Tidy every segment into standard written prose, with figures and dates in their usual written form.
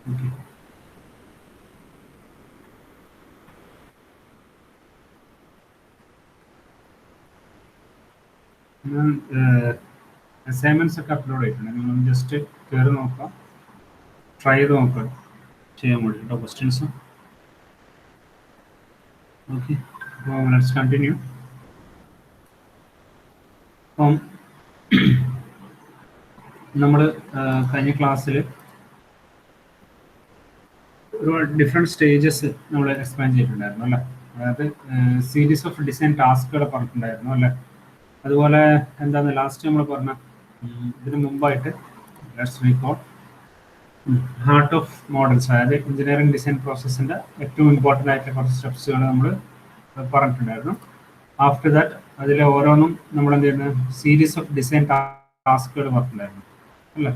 Okay. ഞാൻ assignments ഒക്കെ upload ചെയ്തിട്ടുണ്ട്. നിങ്ങൾ ജസ്റ്റ് കയറി നോക്കാം, ട്രൈ ചെയ്ത് നോക്കാം, ചെയ്യാൻ വേണ്ടി കേട്ടോ ക്വസ്റ്റ്യൻസ്. ഓക്കെ, അപ്പോൾ ലെറ്റ്സ് കണ്ടിന്യൂ. അപ്പം നമ്മൾ കഴിഞ്ഞ ക്ലാസ്സിൽ ഒരുപാട് ഡിഫറെൻറ്റ് സ്റ്റേജസ് നമ്മൾ എക്സ്പ്ലെയിൻ ചെയ്തിട്ടുണ്ടായിരുന്നു അല്ലേ. അതായത് സീരീസ് ഓഫ് ഡിസൈൻ ടാസ്കുകൾ പറഞ്ഞിട്ടുണ്ടായിരുന്നു അല്ലേ. അതുപോലെ എന്താണ് ലാസ്റ്റ് നമ്മൾ പറഞ്ഞ ഇതിന് മുമ്പായിട്ട് let's recall heart of models, അതായത് എഞ്ചിനീയറിംഗ് ഡിസൈൻ പ്രോസസ്സിൻ്റെ ഏറ്റവും ഇമ്പോർട്ടൻ്റ് ആയിട്ടുള്ള കുറച്ച് സ്റ്റെപ്സുകൾ നമ്മൾ പറഞ്ഞിട്ടുണ്ടായിരുന്നു. ആഫ്റ്റർ ദാറ്റ് അതിലെ ഓരോന്നും നമ്മൾ എന്ത് ചെയ്യുന്നത് സീരീസ് ഓഫ് ഡിസൈൻ ടാസ്കുകൾ പറഞ്ഞിട്ടുണ്ടായിരുന്നു അല്ലേ.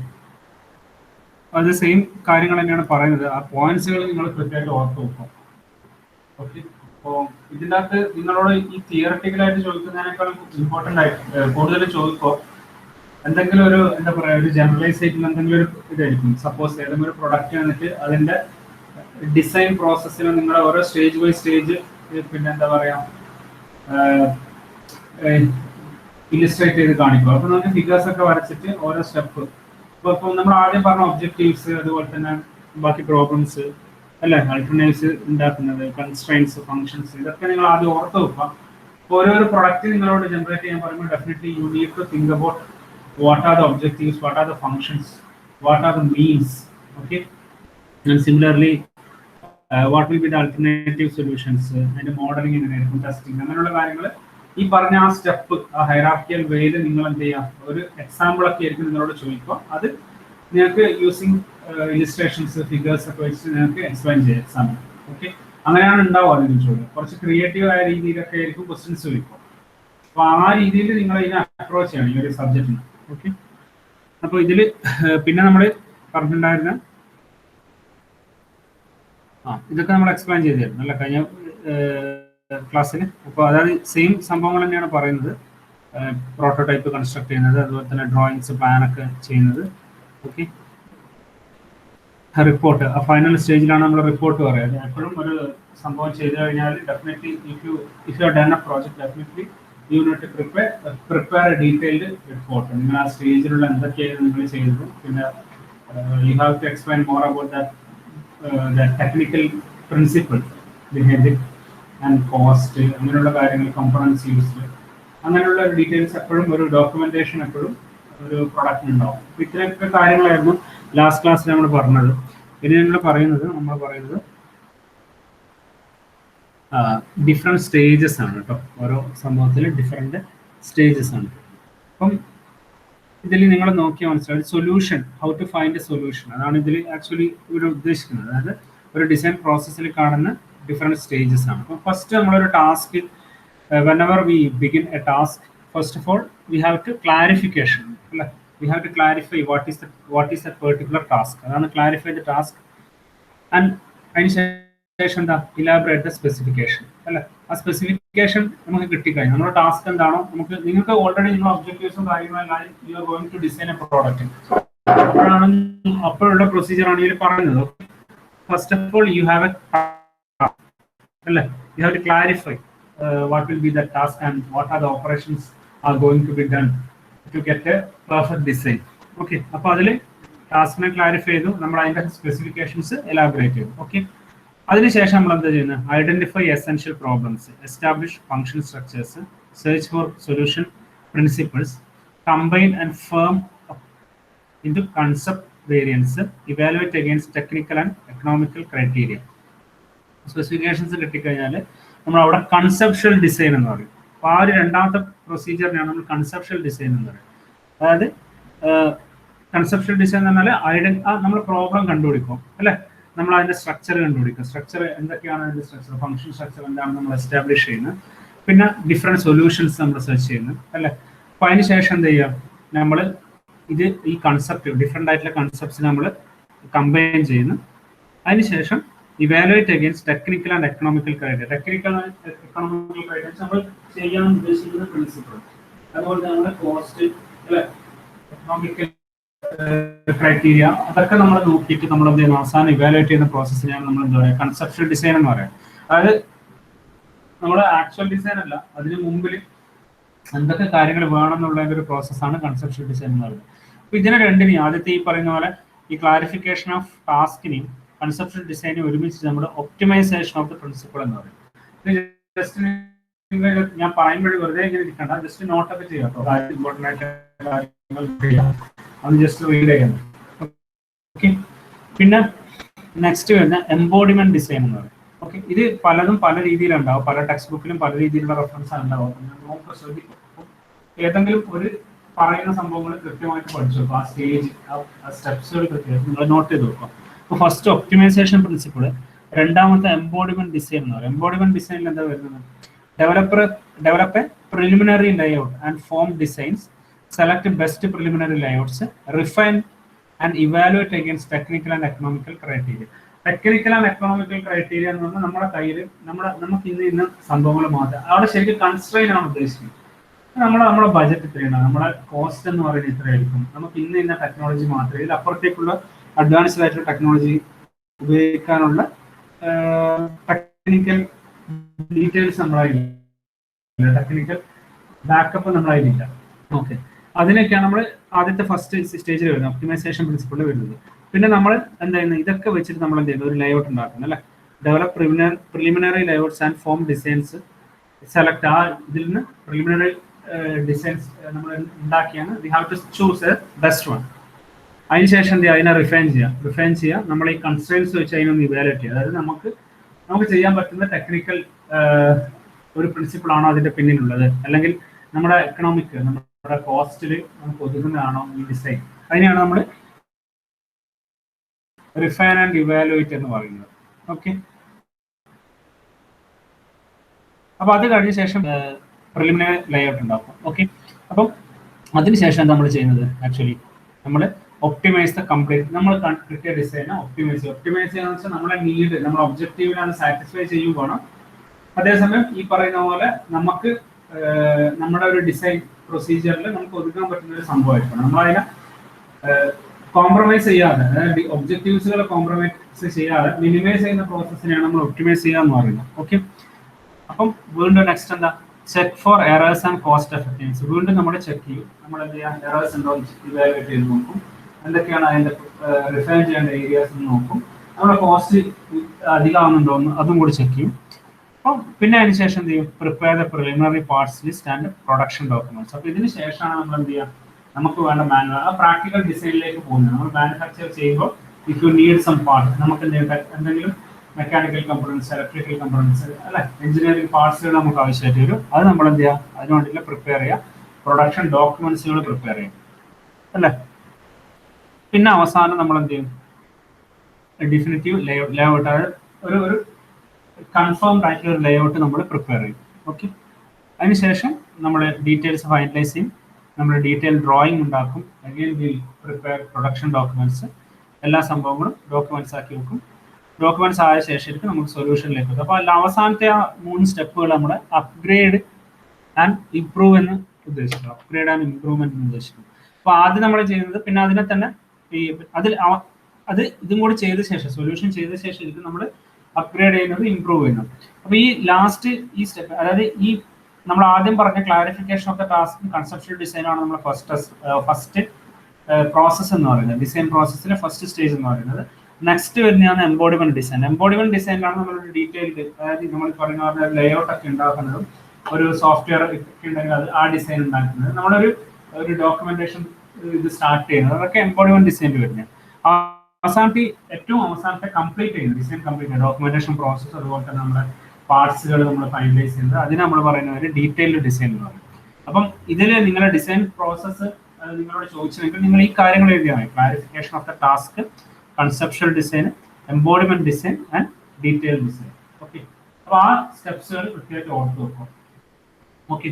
അത് സെയിം കാര്യങ്ങൾ തന്നെയാണ് പറയുന്നത്. ആ പോയിന്റ്സുകൾ നിങ്ങൾ കൃത്യമായിട്ട് ഓർത്ത് വെക്കും. ഓക്കെ, അപ്പോൾ ഇതിൻ്റെ അകത്ത് നിങ്ങളോട് ഈ തിയറട്ടിക്കലായിട്ട് ചോദിക്കുന്നതിനേക്കാളും ഇമ്പോർട്ടൻ്റ് ആയിട്ട് കൂടുതൽ ചോദിക്കുമ്പോൾ എന്തെങ്കിലും ഒരു എന്താ പറയുക, ഒരു ജനറലൈസ് ആയിട്ടുള്ള എന്തെങ്കിലും ഒരു ഇതായിരിക്കും. സപ്പോസ് ഏതെങ്കിലും ഒരു പ്രൊഡക്റ്റ് വന്നിട്ട് അതിൻ്റെ ഡിസൈൻ പ്രോസസ്സിൽ നിങ്ങൾ ഓരോ സ്റ്റേജ് ബൈ സ്റ്റേജ് പിന്നെ എന്താ പറയുക ഇലിസ്ട്രേറ്റ് ചെയ്ത് കാണിക്കും. അപ്പോൾ നമുക്ക് ഫിഗേഴ്സ് ഒക്കെ വരച്ചിട്ട് ഓരോ സ്റ്റെപ്പ് ഇപ്പോൾ നമ്മൾ ആദ്യം പറഞ്ഞ ഒബ്ജക്റ്റീവ്സ്, അതുപോലെ തന്നെ ബാക്കി പ്രോബ്ലംസ് അല്ലേ, ആൾട്ടർനേറ്റ്സ് ഉണ്ടാക്കുന്നത്, കൺസ്ട്രെയിൻസ്, ഫങ്ഷൻസ്, ഇതൊക്കെ നിങ്ങൾ ആദ്യം ഓർത്ത് വെക്കുക. ഓരോരോ പ്രൊഡക്റ്റ് നിങ്ങളോട് ജനറേറ്റ് ചെയ്യാൻ പറയുമ്പോൾ definitely you need to think about what are the objectives, what are the functions, what are the means, okay, and similarly what will be the alternative solutions, and modeling and testing അങ്ങനെയുള്ള കാര്യങ്ങൾ ഈ പറഞ്ഞ ആ step, ആ hierarchical വേയിൽ നിങ്ങൾ എന്ത് ചെയ്യുക, ഒരു എക്സാമ്പിൾ ഒക്കെ ആയിരിക്കും നിങ്ങളോട് ചോദിക്കുക. അത് നിങ്ങൾക്ക് യൂസിങ് ഇലിസ്ട്രേഷൻസ്, ഫിഗേഴ്സ് ഒക്കെ വെച്ച് നിങ്ങൾക്ക് എക്സ്പ്ലെയിൻ ചെയ്യാം എക്സാമ്പിൾ. ഓക്കെ, അങ്ങനെയാണ് ഉണ്ടാവുക. അതിന് ചോദ്യം കുറച്ച് ക്രിയേറ്റീവ് ആയ രീതിയിലൊക്കെ ആയിരിക്കും ക്വസ്റ്റ്യൻസ് ചോദിക്കുക. അപ്പോൾ ആ രീതിയിൽ നിങ്ങൾ ഇതിനെ അപ്രോച്ച് ചെയ്യണം ഈ ഒരു സബ്ജക്റ്റിന്. ഓക്കെ, അപ്പോൾ ഇതിൽ പിന്നെ നമ്മൾ പറഞ്ഞിട്ടുണ്ടായിരുന്ന ഇതൊക്കെ നമ്മൾ എക്സ്പ്ലെയിൻ ചെയ്തിരുന്നു അല്ല കഴിഞ്ഞ ക്ലാസ്സിൽ. അപ്പോൾ അതായത് സെയിം സംഭവങ്ങൾ തന്നെയാണ് പറയുന്നത്. പ്രോട്ടോടൈപ്പ് കൺസ്ട്രക്ട് ചെയ്യുന്നത്, അതുപോലെ തന്നെ ഡ്രോയിങ്സ്, പ്ലാനൊക്കെ ചെയ്യുന്നത്. ഓക്കെ, റിപ്പോർട്ട് ആ ഫൈനൽ സ്റ്റേജിലാണ് നമ്മൾ റിപ്പോർട്ട് പറയുന്നത്. എപ്പോഴും ഒരു സംഭവം ചെയ്തു കഴിഞ്ഞാൽ definitely if you done a project definitely you need to prepare a detailed report. നിങ്ങൾ ആ സ്റ്റേജിലുള്ള എന്തൊക്കെയാണ് നിങ്ങൾ ചെയ്തത്, പിന്നെ you have to explain more about that technical principle behind it and cost, അങ്ങനെയുള്ള കാര്യങ്ങൾ, കമ്പോണൻസ് യൂസ്ഡ്, അങ്ങനെയുള്ള ഡീറ്റെയിൽസ് എപ്പോഴും ഒരു ഡോക്യുമെന്റേഷൻ എപ്പോഴും ഒരു പ്രൊഡക്റ്റിന് ഉണ്ടാവും. ഇത്രയൊക്കെ കാര്യങ്ങളായിരുന്നു ലാസ്റ്റ് ക്ലാസ്സിൽ നമ്മൾ പറഞ്ഞത്. ഇനി നമ്മൾ പറയുന്നത് ഡിഫറെൻറ്റ് സ്റ്റേജസ് ആണ് കേട്ടോ. ഓരോ സംഭവത്തിൽ ഡിഫറെൻറ്റ് സ്റ്റേജസ് ആണ്. അപ്പം ഇതിൽ നിങ്ങൾ നോക്കിയാൽ മനസ്സിലാവും solution, how to find a solution, അതാണ് ഇതിൽ ആക്ച്വലി ഇവർ ഉദ്ദേശിക്കുന്നത്. അതായത് ഒരു ഡിസൈൻ പ്രോസസ്സിൽ കാണുന്ന ഡിഫറെൻറ്റ് സ്റ്റേജസ് ആണ്. അപ്പം ഫസ്റ്റ് നമ്മളൊരു task, whenever we begin a task, first of all we have to clarification, we have to clarify what is that particular task, adana clarify the task, and അതിനുശേഷം എന്താ elaborate the specification അല്ലേ. ആ specification നമുക്ക് കിട്ടിക്കഴിഞ്ഞാൽ നമ്മുടെ task എന്താണോ, നിങ്ങൾക്ക് already നിങ്ങൾ ഒബ്ജക്റ്റീവ്സും കാര്യങ്ങളെല്ലാം you are going to design a product, അപ്പോഴുള്ള പ്രൊസീജിയർ ആണ് ഇതിൽ പറയുന്നത്. First of all you have a അല്ലേ, you have to clarify what will be the task and what are the operations are going to be done to get a perfect design. Okay, അപ്പോൾ അതിൽ ടാസ്കിനെ clarify ചെയ്തു, നമ്മൾ അതിൻ്റെ specifications elaborate ചെയ്തു. Okay, അതിനുശേഷം നമ്മൾ എന്താ ചെയ്യുന്നത്, identify essential problems, establish function structures, search for solution principles, combine and firm into concept variants, evaluate against technical and economical criteria. Specifications കിട്ടിക്കഴിഞ്ഞാൽ നമ്മൾ അവിടെ കൺസെപ്ഷ്യൽ ഡിസൈൻ എന്ന് പറയും. അപ്പോൾ ആ ഒരു രണ്ടാമത്തെ പ്രൊസീജിയറിനാണ് നമ്മൾ കൺസെപ്ഷ്യൽ ഡിസൈൻ എന്ന് പറയുന്നത്. അതായത് കൺസെപ്ഷ്യൽ ഡിസൈൻ എന്ന് പറഞ്ഞാൽ നമ്മൾ പ്രോബ്ലം കണ്ടുപിടിക്കും അല്ലേ, നമ്മൾ അതിൻ്റെ സ്ട്രക്ചർ കണ്ടുപിടിക്കും. സ്ട്രക്ചർ എന്തൊക്കെയാണ് അതിൻ്റെ സ്ട്രക്ചർ, ഫംഗ്ഷൻ സ്ട്രക്ചർ എന്താണ് നമ്മൾ എസ്റ്റാബ്ലിഷ് ചെയ്യുന്നത്, പിന്നെ ഡിഫറെൻറ്റ് സൊല്യൂഷൻസ് നമ്മൾ സെർച്ച് ചെയ്യുന്നത് അല്ലേ. അപ്പോൾ അതിന് ശേഷം എന്ത് ചെയ്യുക, നമ്മൾ ഈ കൺസെപ്റ്റ് ഡിഫറെൻ്റ് ആയിട്ടുള്ള കൺസെപ്റ്റ്സ് നമ്മൾ കമ്പൈൻ ചെയ്യുന്നു. അതിനുശേഷം evaluate against technical and economical criteria. Technical and economical criteria നമ്മൾ ചെയ്യാൻ ഉദ്ദേശിക്കുന്ന പ്രിൻസിപ്പിൾ, അതുപോലെ നമ്മുടെ കോസ്റ്റ് അല്ലെ, എക്കണോമിക്കൽ ക്രൈറ്റീരിയ, അതൊക്കെ നമ്മൾ നോക്കിയിട്ട് നമ്മൾ എന്ത് ചെയ്യുന്നു, അവസാനം ഇവാലുവേറ്റ് ചെയ്യുന്ന പ്രോസസ്സിനെയാണ് നമ്മൾ എന്താ പറയുക, കൺസെപ്ച്വൽ ഡിസൈൻ എന്ന് പറയാം. അതായത് നമ്മൾ ആക്ച്വൽ ഡിസൈൻ അല്ല, അതിന് മുമ്പിൽ എന്തൊക്കെ കാര്യങ്ങൾ വേണമെന്നുള്ളതിൻ്റെ ഒരു പ്രോസസ്സാണ് കൺസെപ്ച്വൽ ഡിസൈൻ എന്ന് പറയുന്നത്. അപ്പോൾ ഇതിനെ രണ്ടിനെയും, ആദ്യത്തെ ഈ പറയുന്ന പോലെ ഈ ക്ലാരിഫിക്കേഷൻ ഓഫ് ടാസ്കിനെയും കൺസെപ്ച്വൽ ഡിസൈനെയും ഒരുമിച്ച് നമ്മൾ ഒപ്റ്റിമൈസേഷൻ ഓഫ് ദ പ്രിൻസിപ്പിൾ എന്ന് പറയും. ജസ്റ്റ് ഞാൻ പറയുമ്പോൾ വെറുതെ ഇങ്ങനെ ഇരിക്കണ്ട, ജസ്റ്റ് നോട്ടൊക്കെ ചെയ്യാം കേട്ടോ, ഇമ്പോർട്ടൻ്റ് ആയിട്ട് കാര്യങ്ങൾ ചെയ്യാം, അത് ജസ്റ്റ് റീഡ് ചെയ്യണം. ഓക്കെ, പിന്നെ നെക്സ്റ്റ് വരുന്ന എംബോഡിമെന്റ് ഡിസൈൻ എന്ന് പറയും. ഓക്കെ, ഇത് പലതും പല രീതിയിലുണ്ടാവും, പല ടെക്സ്റ്റ് ബുക്കിലും പല രീതിയിലുള്ള റെഫറൻസ് ഉണ്ടാവും. നോക്കുക, ശ്രദ്ധിക്കും, ഏതെങ്കിലും ഒരു പറയുന്ന സംഭവങ്ങൾ കൃത്യമായിട്ട് പഠിച്ചു വെക്കും, ആ സ്റ്റേജ്, ആ സ്റ്റെപ്സുകൾ കൃത്യമായിട്ട് നിങ്ങൾ നോട്ട് ചെയ്ത് വെക്കുക. അപ്പോൾ ഫസ്റ്റ് ഒപ്റ്റിമൈസേഷൻ പ്രിൻസിപ്പിൾ, രണ്ടാമത്തെ എംബോഡിമെന്റ് ഡിസൈൻ എന്ന് പറയും. എംബോഡിമെന്റ് ഡിസൈനിൽ എന്താ വരുന്നത്, develop A preliminary layout and form designs, select best preliminary layouts, refine and evaluate against technical and economical criteria. Technical and economical criteria എന്ന് പറഞ്ഞാൽ നമ്മുടെ കയ്യിൽ നമുക്ക് ഇന്ന് സംഭവങ്ങൾ മാത്രം, അവിടെ ശരിക്കും കൺസ്ട്രെയിൻ ആണ് ഉദ്ദേശിക്കുന്നത്. നമ്മുടെ ബജറ്റ് ഇത്രയാണ്, നമ്മുടെ കോസ്റ്റ് എന്ന് പറയുന്നത് ഇത്രയായിരിക്കും, നമുക്ക് ഇന്ന ടെക്നോളജി മാത്രമേ, ഇതിൽ അപ്പുറത്തേക്കുള്ള അഡ്വാൻസ്ഡ് ആയിട്ടുള്ള ടെക്നോളജി ഉപയോഗിക്കാനുള്ള ടെക്നിക്കൽ ഡീറ്റെയിൽസ് നമ്മളായില്ല, ടെക്നിക്കൽ ബാക്കപ്പ് നമ്മളായില്ല. ഓക്കെ, അതിനൊക്കെയാണ് നമ്മൾ ആദ്യത്തെ ഫസ്റ്റ് സ്റ്റേജിൽ വരുന്നത്, ഒപ്റ്റിമൈസേഷൻ പ്രിൻസിപ്പിളിൽ വരുന്നത്. പിന്നെ നമ്മൾ എന്താ ചെയ്യുന്നത്, ഇതൊക്കെ വെച്ചിട്ട് നമ്മൾ എന്ത് ചെയ്യുന്നത്, ഒരു ലേഔട്ട് ഉണ്ടാക്കുന്നത് അല്ലേ, develop preliminary layouts and form designs, select, ആ ഇതിൽ നിന്ന് പ്രിലിമിനറി ഡിസൈൻസ് നമ്മൾ ഉണ്ടാക്കിയാണ്, we have to choose a best one. അതിനുശേഷം അതിനെ റിഫൈൻ ചെയ്യുക, നമ്മൾ ഈ കൺസ്ട്രെയിൻസ് വെച്ച് അതിനൊന്ന് ഇവാലുവേറ്റ് ചെയ്യുക. അതായത് നമുക്ക് ചെയ്യാൻ പറ്റുന്ന ടെക്നിക്കൽ ഒരു പ്രിൻസിപ്പിൾ ആണോ അതിന്റെ പിന്നിലുള്ളത്, അല്ലെങ്കിൽ നമ്മുടെ എക്കണോമിക്, നമ്മുടെ കോസ്റ്റിൽ നമുക്ക് ഒതുങ്ങുന്നതാണോ ഈ ഡിസൈൻ, അതിനെയാണ് നമ്മൾ റിഫൈൻ ആൻഡ് ഇവാലുവേറ്റ് എന്ന് പറയുന്നത്. ഓക്കെ, അപ്പൊ അത് കഴിഞ്ഞ ശേഷം പ്രിലിമിനറി ലേഔട്ട് ഉണ്ടാക്കും. ഓക്കെ, അപ്പം അതിനുശേഷം നമ്മൾ ചെയ്യുന്നത് ആക്ച്വലി നമ്മൾ ഒപ്റ്റിമൈസ് ദ കംപ്ലീറ്റ്, നമ്മൾ കിട്ടിയ ഡിസൈനെ ഒപ്റ്റിമൈസ് ചെയ്യാന്ന് വെച്ചാൽ നമ്മുടെ നീഡ്, നമ്മുടെ ഒബ്ജക്റ്റീവിനാണ് സാറ്റിസ്ഫൈ ചെയ്യുമ്പോൾ, അതേസമയം ഈ പറയുന്ന പോലെ നമുക്ക് നമ്മുടെ ഒരു ഡിസൈൻ പ്രൊസീജിയറിൽ നമുക്ക് ഒതുക്കാൻ പറ്റുന്ന ഒരു സംഭവമായിരിക്കണം. നമ്മളതിനെ കോംപ്രമൈസ് ചെയ്യാതെ, അതായത് ഒബ്ജക്റ്റീവ്സുകളെ കോംപ്രമൈസ് ചെയ്യാതെ മിനിമൈസ് ചെയ്യുന്ന പ്രോസസ്സിനെയാണ് നമ്മൾ ഒപ്റ്റിമൈസ് ചെയ്യുക എന്ന് പറയുന്നത്. ഓക്കെ, അപ്പം വീണ്ടും നെക്സ്റ്റ് എന്താ, check for errors and cost effectives. വീണ്ടും നമ്മൾ ചെക്ക് ചെയ്യും, നമ്മൾ എന്ത് ചെയ്യാം, എറേഴ്സ് ഉണ്ടോ ഇവാലുവേറ്റ് ചെയ്ത് നോക്കും, എന്തൊക്കെയാണ് അതിന്റെ റിഫൈൻ ചെയ്യേണ്ട ഏരിയാസ് എന്ന് നോക്കും, നമ്മുടെ കോസ്റ്റ് അധികമാകുന്നുണ്ടോ എന്ന് അതും കൂടി ചെക്ക് ചെയ്യും. അപ്പം പിന്നെ അതിന് ശേഷം എന്ത് ചെയ്യും, prepare the preliminary parts list and production documents. അപ്പോൾ ഇതിന് ശേഷമാണ് നമ്മൾ എന്ത് ചെയ്യുക, നമുക്ക് വേണ്ട ആ പ്രാക്ടിക്കൽ ഡിസൈനിലേക്ക് പോകുന്നത്. നമ്മൾ മാനുഫാക്ചർ ചെയ്യുമ്പോൾ if you need some part, നമുക്ക് എന്തെങ്കിലും മെക്കാനിക്കൽ കമ്പോണൻസ്, ഇലക്ട്രിക്കൽ കമ്പോണൻസ് അല്ലെ, എഞ്ചിനീയറിംഗ് പാർട്സുകൾ നമുക്ക് ആവശ്യമായിട്ട് വരും. അത് നമ്മൾ എന്ത് ചെയ്യുക, അതിന് വേണ്ടിയിട്ട് പ്രിപ്പയർ ചെയ്യുക, പ്രൊഡക്ഷൻ ഡോക്യുമെന്റ്സുകൾ പ്രിപ്പയർ ചെയ്യും അല്ലേ. പിന്നെ അവസാനം നമ്മൾ എന്ത് ചെയ്യും, ഡിഫിനിറ്റീവ് ലേഔട്ട്, അതായത് ഒരു കൺഫേംഡ് ആയിട്ടുള്ള ഒരു ലേഔട്ട് നമ്മൾ പ്രിപ്പയർ ചെയ്യും. ഓക്കെ, അതിനുശേഷം നമ്മൾ ഡീറ്റെയിൽസ് ഫൈനലൈസ് ചെയ്യും, നമ്മൾ ഡീറ്റെയിൽ ഡ്രോയിങ് ഉണ്ടാക്കും, again will prepare production documents, എല്ലാ സംഭവങ്ങളും ഡോക്യുമെന്റ്സ് ആക്കി വെക്കും. ഡോക്യുമെന്റ്സ് ആയ ശേഷം നമുക്ക് സൊല്യൂഷനിലേക്ക് എത്തും. അപ്പോൾ അവസാനത്തെ ആ 3 സ്റ്റെപ്പുകൾ നമ്മുടെ അപ്ഗ്രേഡ് ആൻഡ് ഇംപ്രൂവ് എന്ന് ഉദ്ദേശിക്കുന്നു, അപ്ഗ്രേഡ് ആൻഡ് ഇംപ്രൂവ്മെന്റ് എന്ന് ഉദ്ദേശിക്കുന്നു. അപ്പോൾ ആദ്യം നമ്മൾ ചെയ്യുന്നത്, പിന്നെ അതിനെ തന്നെ അത് ഇതും കൂടി ചെയ്ത ശേഷം, സൊല്യൂഷൻ ചെയ്ത ശേഷം ഇത് നമ്മൾ അപ്ഗ്രേഡ് ചെയ്യുന്നത്, ഇംപ്രൂവ് ചെയ്യുന്നത്. അപ്പോൾ ഈ ലാസ്റ്റ് ഈ സ്റ്റെപ്പ്, അതായത് ഈ നമ്മൾ ആദ്യം പറഞ്ഞ clarification of the task conceptual ഡിസൈനാണ് നമ്മൾ ഫസ്റ്റ് പ്രോസസ്സ് എന്ന് പറയുന്നത്, ഡിസൈൻ പ്രോസസ്സിലെ ഫസ്റ്റ് സ്റ്റേജ് എന്ന് പറയുന്നത്. നെക്സ്റ്റ് വരുന്നതാണ് എംബോഡിമെന്റ് ഡിസൈൻ. എംബോഡിമെന്റ് ഡിസൈനിലാണ് നമ്മളൊരു ഡീറ്റെയിൽഡ്, അതായത് നമ്മൾ പറയുന്ന ലേഔട്ട് ഒക്കെ ഉണ്ടാക്കുന്നതും, ഒരു സോഫ്റ്റ്വെയർ ഉണ്ടെങ്കിൽ അത് ആ ഡിസൈൻ ഉണ്ടാക്കുന്നത്, നമ്മളൊരു ഡോക്യുമെന്റേഷൻ ഇത് സ്റ്റാർട്ട് ചെയ്യുന്നത്, അതൊക്കെ എംബോഡിമെന്റ് ഡിസൈനിൽ വരുന്നത്. ഏറ്റവും അവസാനത്തെ കംപ്ലീറ്റ് ചെയ്യുന്നത്, ഡിസൈൻ കംപ്ലീറ്റ് ചെയ്യുന്നത്, ഡോക്യുമെന്റേഷൻ പ്രോസസ്സ്, അതുപോലെ തന്നെ നമ്മുടെ പാർട്സുകൾ നമ്മൾ ഫൈനലൈസ് ചെയ്യുന്നത്, അതിന് നമ്മൾ പറയുന്ന ഒരു ഡീറ്റെയിൽഡ് ഡിസൈൻ എന്ന് പറയും. അപ്പം ഇതിൽ നിങ്ങളുടെ ഡിസൈൻ പ്രോസസ്സ് നിങ്ങളോട് ചോദിച്ചെങ്കിൽ നിങ്ങൾ ഈ കാര്യങ്ങൾ എഴുതിയാൽ മതി, clarification of the task, conceptual design, embodiment design and detail design. Okay, അപ്പോൾ ആ സ്റ്റെപ്സുകൾ കൃത്യമായിട്ട് ഓർത്ത് വെക്കും. ഓക്കെ,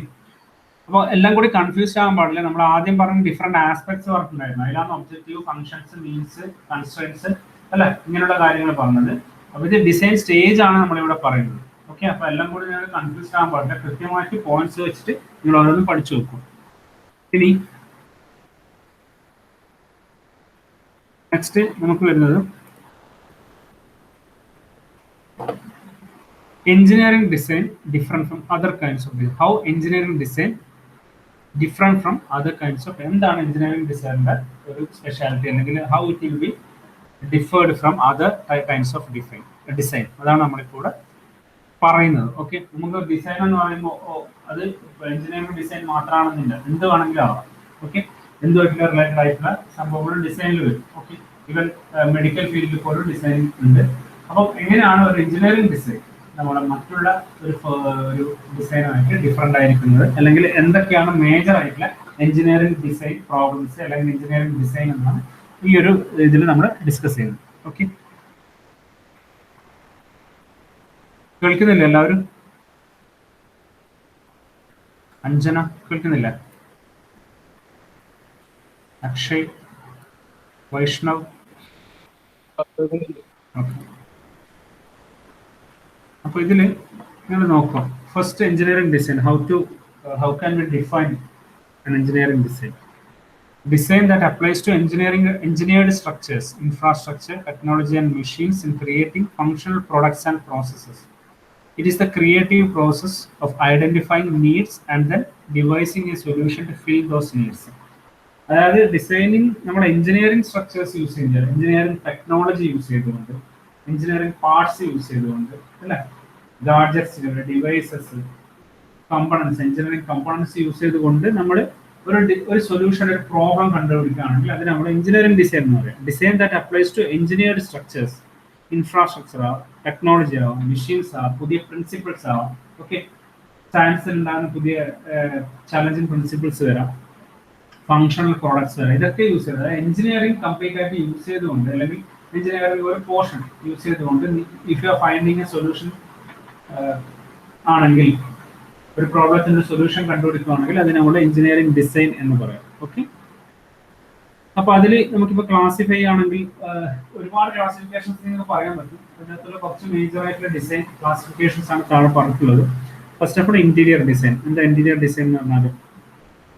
അപ്പോൾ എല്ലാം കൂടി കൺഫ്യൂസ്ഡ് ആകാൻ പാടില്ല. നമ്മൾ ആദ്യം പറഞ്ഞ ഡിഫറെന്റ് ആസ്പെക്ട്സ് പറഞ്ഞിട്ടുണ്ടായിരുന്നു, അതിലാണ് ഒബ്ജക്റ്റീവ്, ഫംഗ്ഷൻസ്, മീൻസ്, കൺസ്ട്രെയിൻസ് അല്ലെ, ഇങ്ങനെയുള്ള കാര്യങ്ങൾ പറഞ്ഞത്. അപ്പോൾ ഇത് ഡിസൈൻ സ്റ്റേജ് ആണ് നമ്മളിവിടെ പറയുന്നത്. ഓക്കെ, അപ്പോൾ എല്ലാം കൂടി നിങ്ങൾ കൺഫ്യൂസ്ഡ് ആകാൻ പാടില്ല, കൃത്യമായിട്ട് പോയിന്റ്സ് വെച്ചിട്ട് നിങ്ങൾ ഓരോന്നും പഠിച്ചു വെക്കും. ഇനി നെക്സ്റ്റ് നമുക്ക് വരുന്നത് engineering design different from other kinds of design. How engineering design different from other kinds of എന്താണ് എഞ്ചിനീയറിംഗ് ഡിസൈനിന്റെ ഒരു സ്പെഷ്യാലിറ്റി അല്ലെങ്കിൽ how it will be differed from other kinds of design അതാണ് നമ്മളിപ്പോൾ പറയുന്നത്. ഓക്കെ, നമുക്ക് ഡിസൈൻ എന്ന് പറയുമ്പോൾ അത് എഞ്ചിനീയറിംഗ് ഡിസൈൻ മാത്രമാണെന്നില്ല, എന്ത് വേണമെങ്കിലും ആവാം. ഓക്കെ, എന്തുമായിട്ടുള്ള റിലേറ്റഡ് ആയിട്ടുള്ള സംഭവങ്ങളും ഡിസൈനിൽ വരും. ഓക്കെ, ഈവൻ മെഡിക്കൽ ഫീൽഡിൽ പോലും ഡിസൈനിങ് ഉണ്ട്. അപ്പം എങ്ങനെയാണ് ഒരു എഞ്ചിനീയറിംഗ് ഡിസൈൻ നമ്മുടെ മറ്റുള്ള ഒരു ഡിസൈനുമായിട്ട് ഡിഫറെൻ്റ് ആയിരിക്കുന്നത്, അല്ലെങ്കിൽ എന്തൊക്കെയാണ് മേജർ ആയിട്ടുള്ള എഞ്ചിനീയറിംഗ് ഡിസൈൻ പ്രോബ്ലംസ് അല്ലെങ്കിൽ എഞ്ചിനീയറിംഗ് ഡിസൈൻ എന്നാണ് ഈ ഒരു ഇതിൽ നമ്മൾ ഡിസ്കസ് ചെയ്യുന്നത്. ഓക്കെ, കേൾക്കുന്നില്ല എല്ലാവരും? അഞ്ജന കേൾക്കുന്നില്ല? അക്ഷയ്, വൈഷ്ണവ്? അപ്പോൾ ഇതില് നിങ്ങൾ നോക്കാം. First engineering design, how can we define an engineering design? Design that applies to engineered structures, infrastructure, technology and machines in creating functional products and processes. It is the creative process of identifying needs and then devising a solution to fill those needs. അതായത് designing നമ്മുടെ engineering structures use ചെയ്യുന്നത്, engineering technology use ചെയ്തുകൊണ്ട്, engineering parts use ചെയ്തുകൊണ്ട്, അല്ലെ, gadgets, devices, components, engineering components use ചെയ്തുകൊണ്ട് നമ്മൾ ഒരു solution, ഒരു പ്രോബ്ലം കണ്ടുപിടിക്കുകയാണെങ്കിൽ അത് നമ്മൾ എഞ്ചിനീയറിംഗ് ഡിസൈൻ എന്ന് പറയാം. Design that applies to engineered structures, infrastructure ആവാം, ടെക്നോളജി ആവാം, മെഷീൻസ് ആവാം, പുതിയ പ്രിൻസിപ്പിൾസ് ആവാം. ഓക്കെ, സയൻസിൽ ഉണ്ടാകുന്ന പുതിയ ചലഞ്ചിങ് പ്രിൻസിപ്പിൾസ് വരാം, ഫങ്ഷണൽ പ്രോഡക്ട്സ് വരാം. ഇതൊക്കെ യൂസ് ചെയ്ത് എഞ്ചിനീയറിംഗ് കംപ്ലീറ്റ് ആയിട്ട് യൂസ് ചെയ്തുകൊണ്ട്, അല്ലെങ്കിൽ എഞ്ചിനീയറിംഗ് ഒരു പോർഷൻ യൂസ് ചെയ്തുകൊണ്ട് if you R finding A solution ആണെങ്കിൽ, ഒരു പ്രോബ്ലത്തിന്റെ സൊല്യൂഷൻ കണ്ടുപിടിക്കുകയാണെങ്കിൽ അതിന് നമ്മൾ എഞ്ചിനീയറിംഗ് ഡിസൈൻ എന്ന് പറയാം. ഓക്കെ, അപ്പൊ അതിൽ നമുക്കിപ്പോൾ ക്ലാസിഫൈ ആണെങ്കിൽ ഒരുപാട് ക്ലാസിഫിക്കേഷൻസ് നിങ്ങൾക്ക് പറയാൻ പറ്റും. അതിനകത്തുള്ള കുറച്ച് മേജർ ആയിട്ടുള്ള ഡിസൈൻ ക്ലാസിഫിക്കേഷൻസ് ആണ് താഴെ പറഞ്ഞിട്ടുള്ളത്. First of all interior design. എന്താ ഇന്റീരിയർ ഡിസൈൻ എന്ന് പറഞ്ഞാൽ?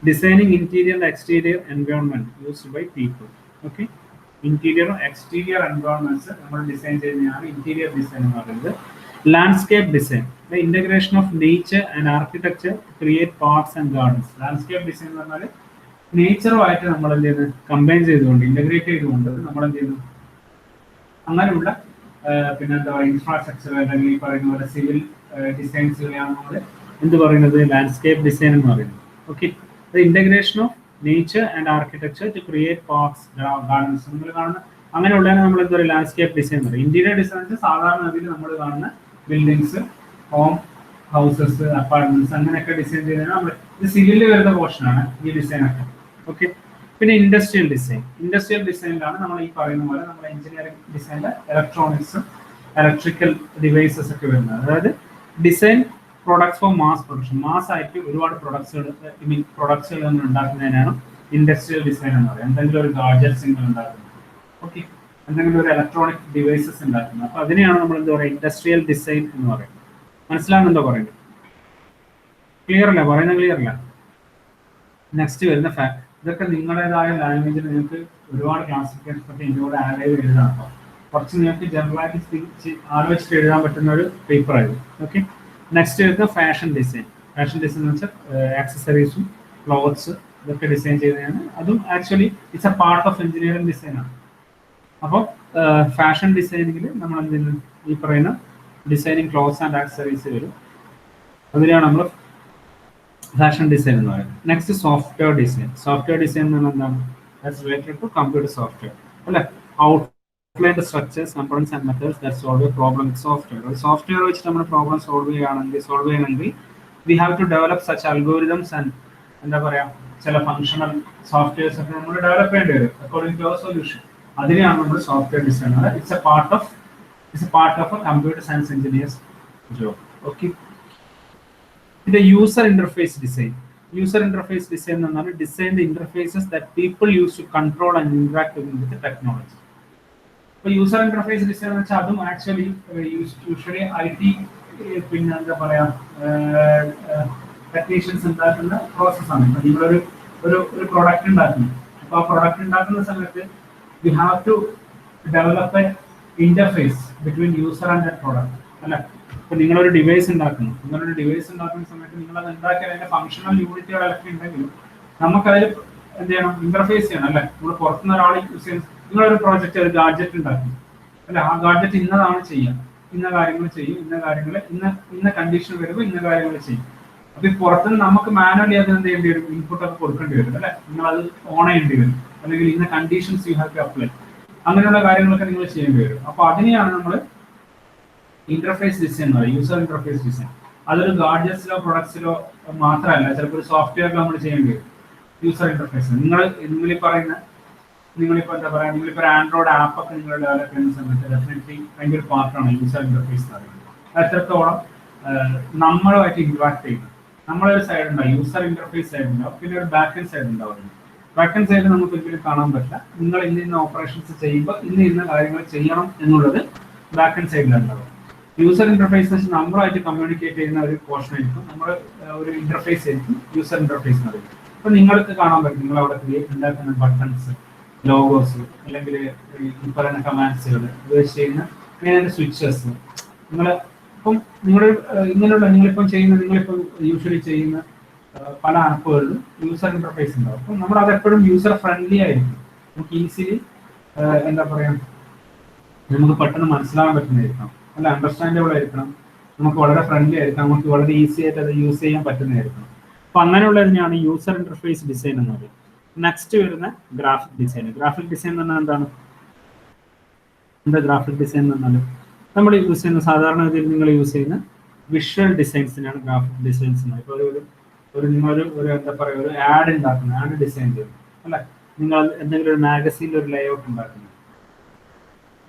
Designing interior and exterior environment used by people. Okay, interior exterior environments നമ്മൾ ഡിസൈൻ ചെയ്യുന്നതാണ് ഇന്റീരിയർ ഡിസൈൻ എന്ന് പറയുന്നത്. Landscape design, the integration of nature and architecture to create parks and gardens. Landscape design എന്ന് പറഞ്ഞാൽ നേച്ചറുമായിട്ട് നമ്മൾ എന്ത് ചെയ്യുന്നത്, കമ്പൈൻ ചെയ്തുകൊണ്ട്, ഇന്റഗ്രേറ്റ് ചെയ്തുകൊണ്ട് നമ്മൾ എന്ത് ചെയ്യുന്നു, അങ്ങനെയുള്ള പിന്നെ എന്താ പറയുക, ഇൻഫ്രാസ്ട്രക്ചർ അല്ലെങ്കിൽ ഈ പറയുന്ന പോലെ സിവിൽ ഡിസൈൻസുകളെയാണ് നമ്മൾ എന്ത് പറയുന്നത്, ലാൻഡ്സ്കേപ്പ് ഡിസൈൻ എന്ന് പറയുന്നത്. Okay, the integration of nature and architecture to create parks, gardens, നമ്മൾ കാണുന്ന അങ്ങനെയുള്ളതിനെ നമ്മൾ എന്താ പറയുക, ലാൻഡ്സ്കേപ്പ് ഡിസൈൻ എന്ന് പറയും. ഇന്റീരിയർ ഡിസൈൻസ് സാധാരണ രീതിയിൽ നമ്മൾ കാണുന്ന ബിൽഡിങ്സ്, ഹോം, ഹൗസസ്, അപ്പാർട്ട്മെന്റ്സ് അങ്ങനെയൊക്കെ ഡിസൈൻ ചെയ്തതാണ് നമ്മൾ. ഇത് സിവിലിൽ വരുന്ന പോർഷനാണ് ഈ ഡിസൈനൊക്കെ. ഓക്കെ, പിന്നെ ഇൻഡസ്ട്രിയൽ ഡിസൈൻ. ഇൻഡസ്ട്രിയൽ ഡിസൈനിലാണ് നമ്മൾ ഈ പറയുന്ന പോലെ നമ്മുടെ എഞ്ചിനീയറിംഗ് ഡിസൈനിലെ ഇലക്ട്രോണിക്സും ഇലക്ട്രിക്കൽ ഡിവൈസസ് ഒക്കെ വരുന്നത്. അതായത് design products four mass production, mass ആയിട്ട് ഒരുപാട് പ്രൊഡക്ട്സുകൾ ഉണ്ടാക്കുന്നതിനാണ് ഇൻഡസ്ട്രിയൽ ഡിസൈൻ എന്ന് പറയുന്നത്. എന്തെങ്കിലും ഒരു ഗാഡ്ജറ്റ്സ് ഉണ്ടാക്കുന്നത്, ഓക്കെ, എന്തെങ്കിലും ഒരു ഇലക്ട്രോണിക് ഡിവൈസസ് ഉണ്ടാക്കുന്നത്. അപ്പൊ അതിനെയാണ് നമ്മൾ എന്താ പറയുക, ഇൻഡസ്ട്രിയൽ ഡിസൈൻ എന്ന് പറയുന്നത്. മനസ്സിലാകുന്നുണ്ടോ പറയുന്നത്? ക്ലിയർ അല്ല? പറയുന്നത് ക്ലിയർ അല്ല? നെക്സ്റ്റ് വരുന്ന ഫാക്ട്. ഇതൊക്കെ നിങ്ങളുടേതായ ലാംഗ്വേജിൽ നിങ്ങൾക്ക് ഒരുപാട് ക്ലാസിഫിക്കേഷൻസ് ഒക്കെ ഇതിലൂടെ ആഡ് ചെയ്ത് എഴുതാം. കുറച്ച് നിങ്ങൾക്ക് ജനറലായിട്ട് ആലോചിച്ചിട്ട് എഴുതാൻ പറ്റുന്ന ഒരു പേപ്പർ ആയിരുന്നു. ഓക്കെ, നെക്സ്റ്റ് വരുന്ന ഫാഷൻ ഡിസൈൻ. ഫാഷൻ ഡിസൈൻ എന്ന് വെച്ചാൽ ആക്സസറീസും ക്ലോത്ത്സ് ഇതൊക്കെ ഡിസൈൻ ചെയ്യുന്നതാണ്. അതും actually it's a part of engineering design ആണ്. അപ്പോൾ ഫാഷൻ ഡിസൈനിങ്ങിൽ നമ്മൾ എന്തെങ്കിലും ഈ പറയുന്ന ഡിസൈനിങ് ക്ലോത്ത്സ് ആൻഡ് ആക്സസറീസ് വരും. അതിനെയാണ് നമ്മൾ ഫാഷൻ ഡിസൈൻ എന്ന് പറയുന്നത്. Next software design. Software design എന്ന് പറഞ്ഞാൽ എന്താണ്? That's related to computer software, അല്ലെ? Outline the structures, components and methods that solve a problem with software. ഒരു സോഫ്റ്റ്വെയർ വെച്ചിട്ട് നമ്മൾ പ്രോബ്ലം സോൾവ് ചെയ്യണമെങ്കിൽ we have to develop such algorithms and എന്താ പറയുക, ചില ഫങ്ഷണൽ സോഫ്റ്റ്വെയർസ് ഒക്കെ നമ്മൾ ഡെവലപ്പ് ചെയ്യേണ്ടി വരും അക്കോർഡിംഗ് ടു അവർ സൊല്യൂഷൻ. അതിനെയാണ് നമ്മൾ software design. It's a part of a computer science engineer's job. Okay, ഇത് user interface design. User interface design എന്ന് പറഞ്ഞാൽ design the interfaces that people use to control and interact with technology. ഇപ്പോൾ user interface design എന്ന് വെച്ചാൽ അതും actually usually IT പിന്നെ എന്താ പറയാ ടെക്നീഷ്യൻസ് ഉണ്ടാക്കുന്ന പ്രോസസ്സാണ്. ഇപ്പം നിങ്ങളൊരു പ്രൊഡക്റ്റ് ഉണ്ടാക്കുന്നു. അപ്പോൾ ആ പ്രൊഡക്റ്റ് ഉണ്ടാക്കുന്ന സമയത്ത് we have to develop an interface between user and that product. അല്ല, ഇപ്പൊ നിങ്ങളൊരു ഡിവൈസ് ഉണ്ടാക്കുന്നു, സമയത്ത് നിങ്ങൾ അത് ഉണ്ടാക്കിയാൽ അതിന്റെ ഫങ്ഷണൽ യൂണിറ്റുകളൊക്കെ ഉണ്ടെങ്കിലും നമുക്കതിൽ എന്ത് ചെയ്യണം, ഇന്റർഫേസ് ചെയ്യണം അല്ലെ. നമ്മൾ പുറത്തുനിന്ന് ഒരാൾ യൂസ് ചെയ്യുന്ന നിങ്ങളൊരു പ്രോജക്റ്റ്, ഒരു ഗാഡ്ജറ്റ് ഉണ്ടാക്കി അല്ലെ, ആ ഗാഡ്ജറ്റ് ഇന്നതാണ് ചെയ്യുക, ഇന്ന കാര്യങ്ങൾ ചെയ്യും, ഇന്ന കണ്ടീഷൻ വരുമ്പോൾ ഇന്ന കാര്യങ്ങൾ ചെയ്യും. അപ്പൊ ഈ പുറത്തുനിന്ന് നമുക്ക് മാനുവലി അത് എന്ത് ചെയ്യേണ്ടി വരും, ഇൻപുട്ട് ഒക്കെ കൊടുക്കേണ്ടി വരും അല്ലെ. നിങ്ങൾ അത് ഓൺ ചെയ്യേണ്ടി വരും, അല്ലെങ്കിൽ ഇന്ന conditions you have to apply, അങ്ങനെയുള്ള കാര്യങ്ങളൊക്കെ നിങ്ങൾ ചെയ്യേണ്ടി വരും. അപ്പൊ അതിനെയാണ് നമ്മൾ ഇന്റർഫേസ് ഡിസൈൻ എന്ന് പറയുന്നത്, യൂസർ ഇന്റർഫേസ് ഡിസൈൻ. അതൊരു ഗാഡ്ജറ്റ്സിലോ പ്രൊഡക്ട്സിലോ മാത്രമല്ല, ചിലപ്പോൾ ഒരു സോഫ്റ്റ്വെയറിൽ നമ്മൾ ചെയ്യേണ്ടി വരും യൂസർ ഇന്റർഫേസ്. നിങ്ങളിപ്പോൾ എന്താ പറയുക, നിങ്ങളിപ്പോൾ ഒരു ആൻഡ്രോയിഡ് ആപ്പ് ഒക്കെ നിങ്ങൾ ഡെവലപ്പ് ചെയ്യുന്ന സമയത്ത് ഡെഫിനറ്റ്ലി അതിൻ്റെ ഒരു പാർട്ടാണ് യൂസർ ഇന്റർഫേസ് എന്ന് പറയുന്നത്. എത്രത്തോളം നമ്മളുമായിട്ട് ഇന്ററാക്ട് ചെയ്യുന്നത്, നമ്മളൊരു സൈഡ് ഉണ്ടാവും, യൂസർ ഇന്റർഫേസ് സൈഡ് ഉണ്ടാവും, പിന്നെ ഒരു ബാക്ക് എൻഡ് സൈഡ് ഉണ്ടാവും. ബാക്ക് എൻഡ് സൈഡ് നമുക്ക് ഒരിക്കലും കാണാൻ പറ്റില്ല. നിങ്ങൾ ഇന്ന ഓപ്പറേഷൻസ് ചെയ്യുമ്പോൾ ഇന്ന കാര്യങ്ങൾ ചെയ്യണം എന്നുള്ളത് ബാക്ക് എൻഡ് സൈഡിലുണ്ടാവും. യൂസർ ഇന്റർഫേസ് വെച്ച് നമ്മളുമായിട്ട് കമ്മ്യൂണിക്കേറ്റ് ചെയ്യുന്ന ഒരു പോർഷൻ ആയിരിക്കും, നമ്മൾ ഒരു ഇന്റർഫേസ് ആയിരിക്കും യൂസർ ഇന്റർഫേസ് എന്ന് പറയുന്നത്. അപ്പൊ നിങ്ങൾക്ക് കാണാൻ പറ്റും, നിങ്ങൾ അവിടെ ഉണ്ടാക്കുന്ന ബട്ടൺസ്, ലോഗോസ്, അല്ലെങ്കിൽ ഈ പറയുന്ന കമാൻഡ്സുകൾ ഉപയോഗിച്ച് ചെയ്യുന്ന മെയിനായിട്ട് സ്വിച്ചസ്, നിങ്ങൾ ഇപ്പം നിങ്ങളിപ്പം യൂഷ്വലി ചെയ്യുന്ന പല ആപ്പുകളിലും യൂസർ ഇന്റർഫേസ് ഉണ്ടാവും. അപ്പം നമ്മൾ അതെപ്പോഴും യൂസർ ഫ്രണ്ട്ലി ആയിരിക്കും, നമുക്ക് ഈസിലി എന്താ പറയാ, നമുക്ക് പെട്ടെന്ന് മനസ്സിലാകാൻ പറ്റുന്നതായിരിക്കണം, നല്ല അണ്ടർസ്റ്റാൻഡബിൾ ആയിരിക്കണം, നമുക്ക് വളരെ ഫ്രണ്ട്ലി ആയിരിക്കണം, നമുക്ക് വളരെ ഈസി ആയിട്ട് അത് യൂസ് ചെയ്യാൻ പറ്റുന്നതായിരിക്കണം. അപ്പൊ അങ്ങനെയുള്ളതിനെയാണ് യൂസർ ഇന്റർഫേസ് ഡിസൈൻ എന്ന് പറയുന്നത്. നെക്സ്റ്റ് വരുന്ന ഗ്രാഫിക് ഡിസൈൻ. ഗ്രാഫിക് ഡിസൈൻ എന്ന് പറഞ്ഞാൽ എന്താണ്? ഗ്രാഫിക് ഡിസൈൻ എന്ന് പറഞ്ഞാൽ നമ്മൾ യൂസ് ചെയ്യുന്ന സാധാരണഗതിയിൽ നിങ്ങൾ യൂസ് ചെയ്യുന്ന വിഷ്വൽ ഡിസൈൻസിനാണ് ഗ്രാഫിക് ഡിസൈൻസ് എന്ന്. ഇപ്പോൾ നിങ്ങളൊരു എന്താ പറയുക, ഒരു ആഡ് ഉണ്ടാക്കുന്നു, ആഡ് ഡിസൈൻ ചെയ്യുന്നു അല്ലെ, നിങ്ങൾ എന്തെങ്കിലും ഒരു മാഗസീനിൽ ഒരു ലേഔട്ട് ഉണ്ടാക്കുന്നു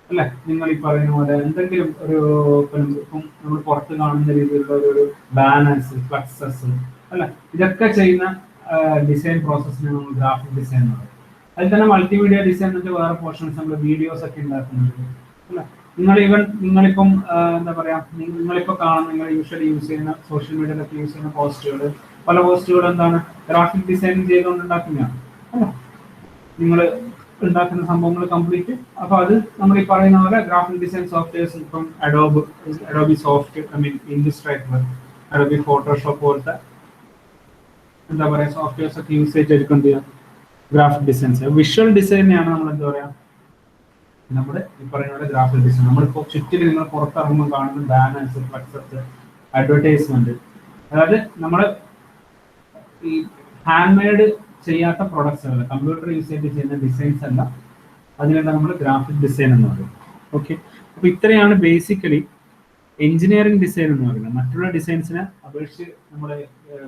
അല്ലെ, നിങ്ങൾ ഈ പറയുന്ന പോലെ എന്തെങ്കിലും ഇപ്പം നമ്മൾ പുറത്ത് കാണുന്ന രീതിയിലുള്ള ഒരു ബാനേഴ്സ്, ഫ്ലക്സസ് അല്ലെ, ഇതൊക്കെ ചെയ്യുന്ന ഡിസൈൻ പ്രോസസ്സിനെ നമ്മൾ ഗ്രാഫിക് ഡിസൈൻ എന്ന് പറയും. അതിൽ തന്നെ മൾട്ടിമീഡിയ ഡിസൈൻ എന്നിട്ട് വേറെ പോർഷൻസ്, നമ്മൾ വീഡിയോസ് ഒക്കെ ഉണ്ടാക്കുന്നുണ്ട് അല്ലെ. നിങ്ങളിപ്പം എന്താ പറയാ, നിങ്ങളിപ്പോൾ കാണുന്ന, നിങ്ങൾ യൂഷ്വലി യൂസ് ചെയ്യുന്ന സോഷ്യൽ മീഡിയയിലൊക്കെ യൂസ് ചെയ്യുന്ന പോസ്റ്റുകൾ, പല പോസ്റ്റുകൾ എന്താണ് ഗ്രാഫിക് ഡിസൈൻ ചെയ്തുകൊണ്ട് ഉണ്ടാക്കുന്നതാണ് അല്ലെ. നിങ്ങൾ ഉണ്ടാക്കുന്ന സംഭവങ്ങൾ കംപ്ലീറ്റ്. അപ്പൊ അത് നമ്മൾ ഈ പറയുന്ന പോലെ ഗ്രാഫിക് ഡിസൈൻ സോഫ്റ്റ്വെയർസ്, ഇപ്പം Adobe soft, Illustrator, Adobe Photoshop പോലത്തെ എന്താ പറയാ സോഫ്റ്റ്വെയർസ് ഒക്കെ യൂസ് ചെയ്തെടുക്കുന്നത് ഗ്രാഫിക് ഡിസൈൻസ്. വിഷ്വൽ ഡിസൈനെയാണ് നമ്മൾ എന്താ പറയാ, നമ്മുടെ ഈ പറയുന്ന ഗ്രാഫിക് ഡിസൈൻ. നമ്മളിപ്പോൾ ചുറ്റിൽ നിങ്ങൾ പുറത്തിറങ്ങുമ്പോൾ കാണുന്ന ബാനേഴ്സ്, ഫ്ലക്സസ്, അഡ്വർടൈസ്മെന്റ്, അതായത് നമ്മൾ ഈ ഹാൻഡ് മെയ്ഡ് ചെയ്യാത്ത പ്രൊഡക്ട്സുകൾ, കമ്പ്യൂട്ടർ യൂസ് ചെയ്ത് ചെയ്യുന്ന ഡിസൈൻസ് അല്ല, അതിനെല്ലാം നമ്മൾ ഗ്രാഫിക് ഡിസൈൻ എന്ന് പറയും. ഓക്കെ, അപ്പൊ ഇത്രയാണ് ബേസിക്കലി എഞ്ചിനീയറിംഗ് ഡിസൈൻ എന്ന് പറയുന്നത്. മറ്റുള്ള ഡിസൈൻസിനെ അപേക്ഷിച്ച് നമ്മൾ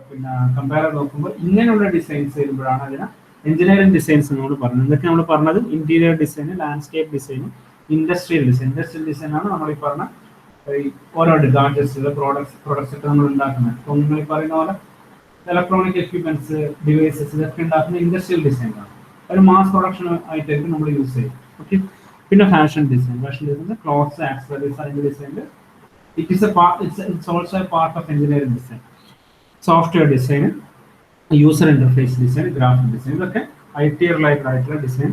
പിന്നെ കമ്പയർ നോക്കുമ്പോൾ ഇങ്ങനെയുള്ള ഡിസൈൻസ് വരുമ്പോഴാണ് അതിനെ എഞ്ചിനീയറിംഗ് ഡിസൈൻസ് നമ്മൾ പറഞ്ഞത്. ഇതൊക്കെ നമ്മൾ പറഞ്ഞത് interior design, landscape design, industrial design. Industrial design ആണ് നമ്മൾ ഈ പറഞ്ഞ ഓരോ ഗാഡ്ജറ്റ്സ്, പ്രൊഡക്ട്സ് ഒക്കെ നമ്മൾ ഉണ്ടാക്കുന്നത്. അപ്പോൾ നിങ്ങൾ ഈ പറയുന്ന പോലെ ഇലക്ട്രോണിക് എക്യുപ്മെന്റ്സ്, ഡിവൈസസ്, ഇതൊക്കെ ഉണ്ടാക്കുന്ന ഇൻഡസ്ട്രിയൽ ഡിസൈൻ ആണ്. ഒരു മാസ് പ്രൊഡക്ഷൻ ആയിട്ടായിരിക്കും നമ്മൾ യൂസ് ചെയ്യും. ഓക്കെ, പിന്നെ ഫാഷൻ ഡിസൈൻ ക്ലോത്ത്സ്, ആക്സസറീസ്, അതിന്റെ design it's also a part of engineering design. Software design, user interface design, graphic design, ഇതൊക്കെ ITR ആയിട്ടുള്ള ഡിസൈൻ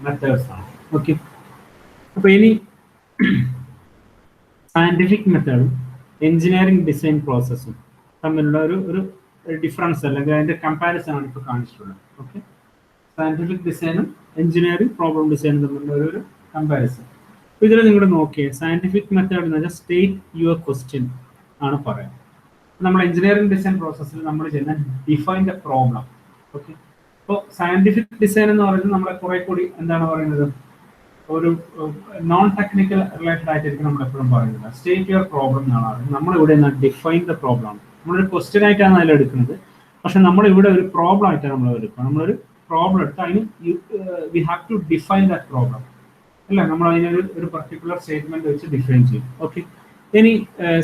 മെത്തേഡ്സ് ആണ്. ഓക്കെ, അപ്പൊ ഇനി സയന്റിഫിക് മെത്തേഡും എഞ്ചിനീയറിംഗ് ഡിസൈൻ പ്രോസസ്സും തമ്മിലുള്ള ഒരു ഡിഫറൻസ് അല്ലെങ്കിൽ അതിന്റെ കമ്പാരിസൺ ആണ് ഇപ്പോൾ കാണിച്ചിട്ടുള്ളത്. ഓക്കെ, സയന്റിഫിക് ഡിസൈനും എഞ്ചിനീയറിംഗ് പ്രോബ്ലം ഡിസൈനും തമ്മിലുള്ള ഒരു കമ്പാരിസൺ. ഇതിൽ നിങ്ങൾ നോക്കിയേ, സയന്റിഫിക് മെത്തേഡ് എന്ന് വെച്ചാൽ സ്റ്റേറ്റ് യുവർ ക്വസ്റ്റ്യൻ ആണ് പറയാം. നമ്മൾ എഞ്ചിനീയറിംഗ് ഡിസൈൻ പ്രോസസ്സിൽ നമ്മൾ ചെയ്യുന്ന ഡിഫൈൻ ദ പ്രോബ്ലം. ഓക്കെ, അപ്പോൾ സയന്റിഫിക് ഡിസൈൻ എന്ന് പറയുന്നത് നമ്മളെ കുറെ കൂടി എന്താണ് പറയുന്നത്, ഒരു നോൺ ടെക്നിക്കൽ റിലേറ്റഡ് ആയിട്ടായിരിക്കും നമ്മൾ എപ്പോഴും പറയുന്നത്. സ്റ്റേറ്റ് യുവർ പ്രോബ്ലം എന്നാണ് നമ്മളിവിടെ ഡിഫൈൻ ദ പ്രോബ്ലം ആണ്. നമ്മളൊരു ക്വസ്റ്റ്യൻ ആയിട്ടാണ് അതിൽ എടുക്കുന്നത്, പക്ഷെ നമ്മളിവിടെ ഒരു പ്രോബ്ലം ആയിട്ടാണ് നമ്മൾ എടുക്കുക. നമ്മളൊരു പ്രോബ്ലം എടുത്ത് അതിന് we have to define that problem അല്ല, നമ്മൾ അതിനൊരു പർട്ടിക്കുലർ സ്റ്റേറ്റ്മെന്റ് വെച്ച് ഡിഫൈൻ ചെയ്യും. ഓക്കെ, ഇനി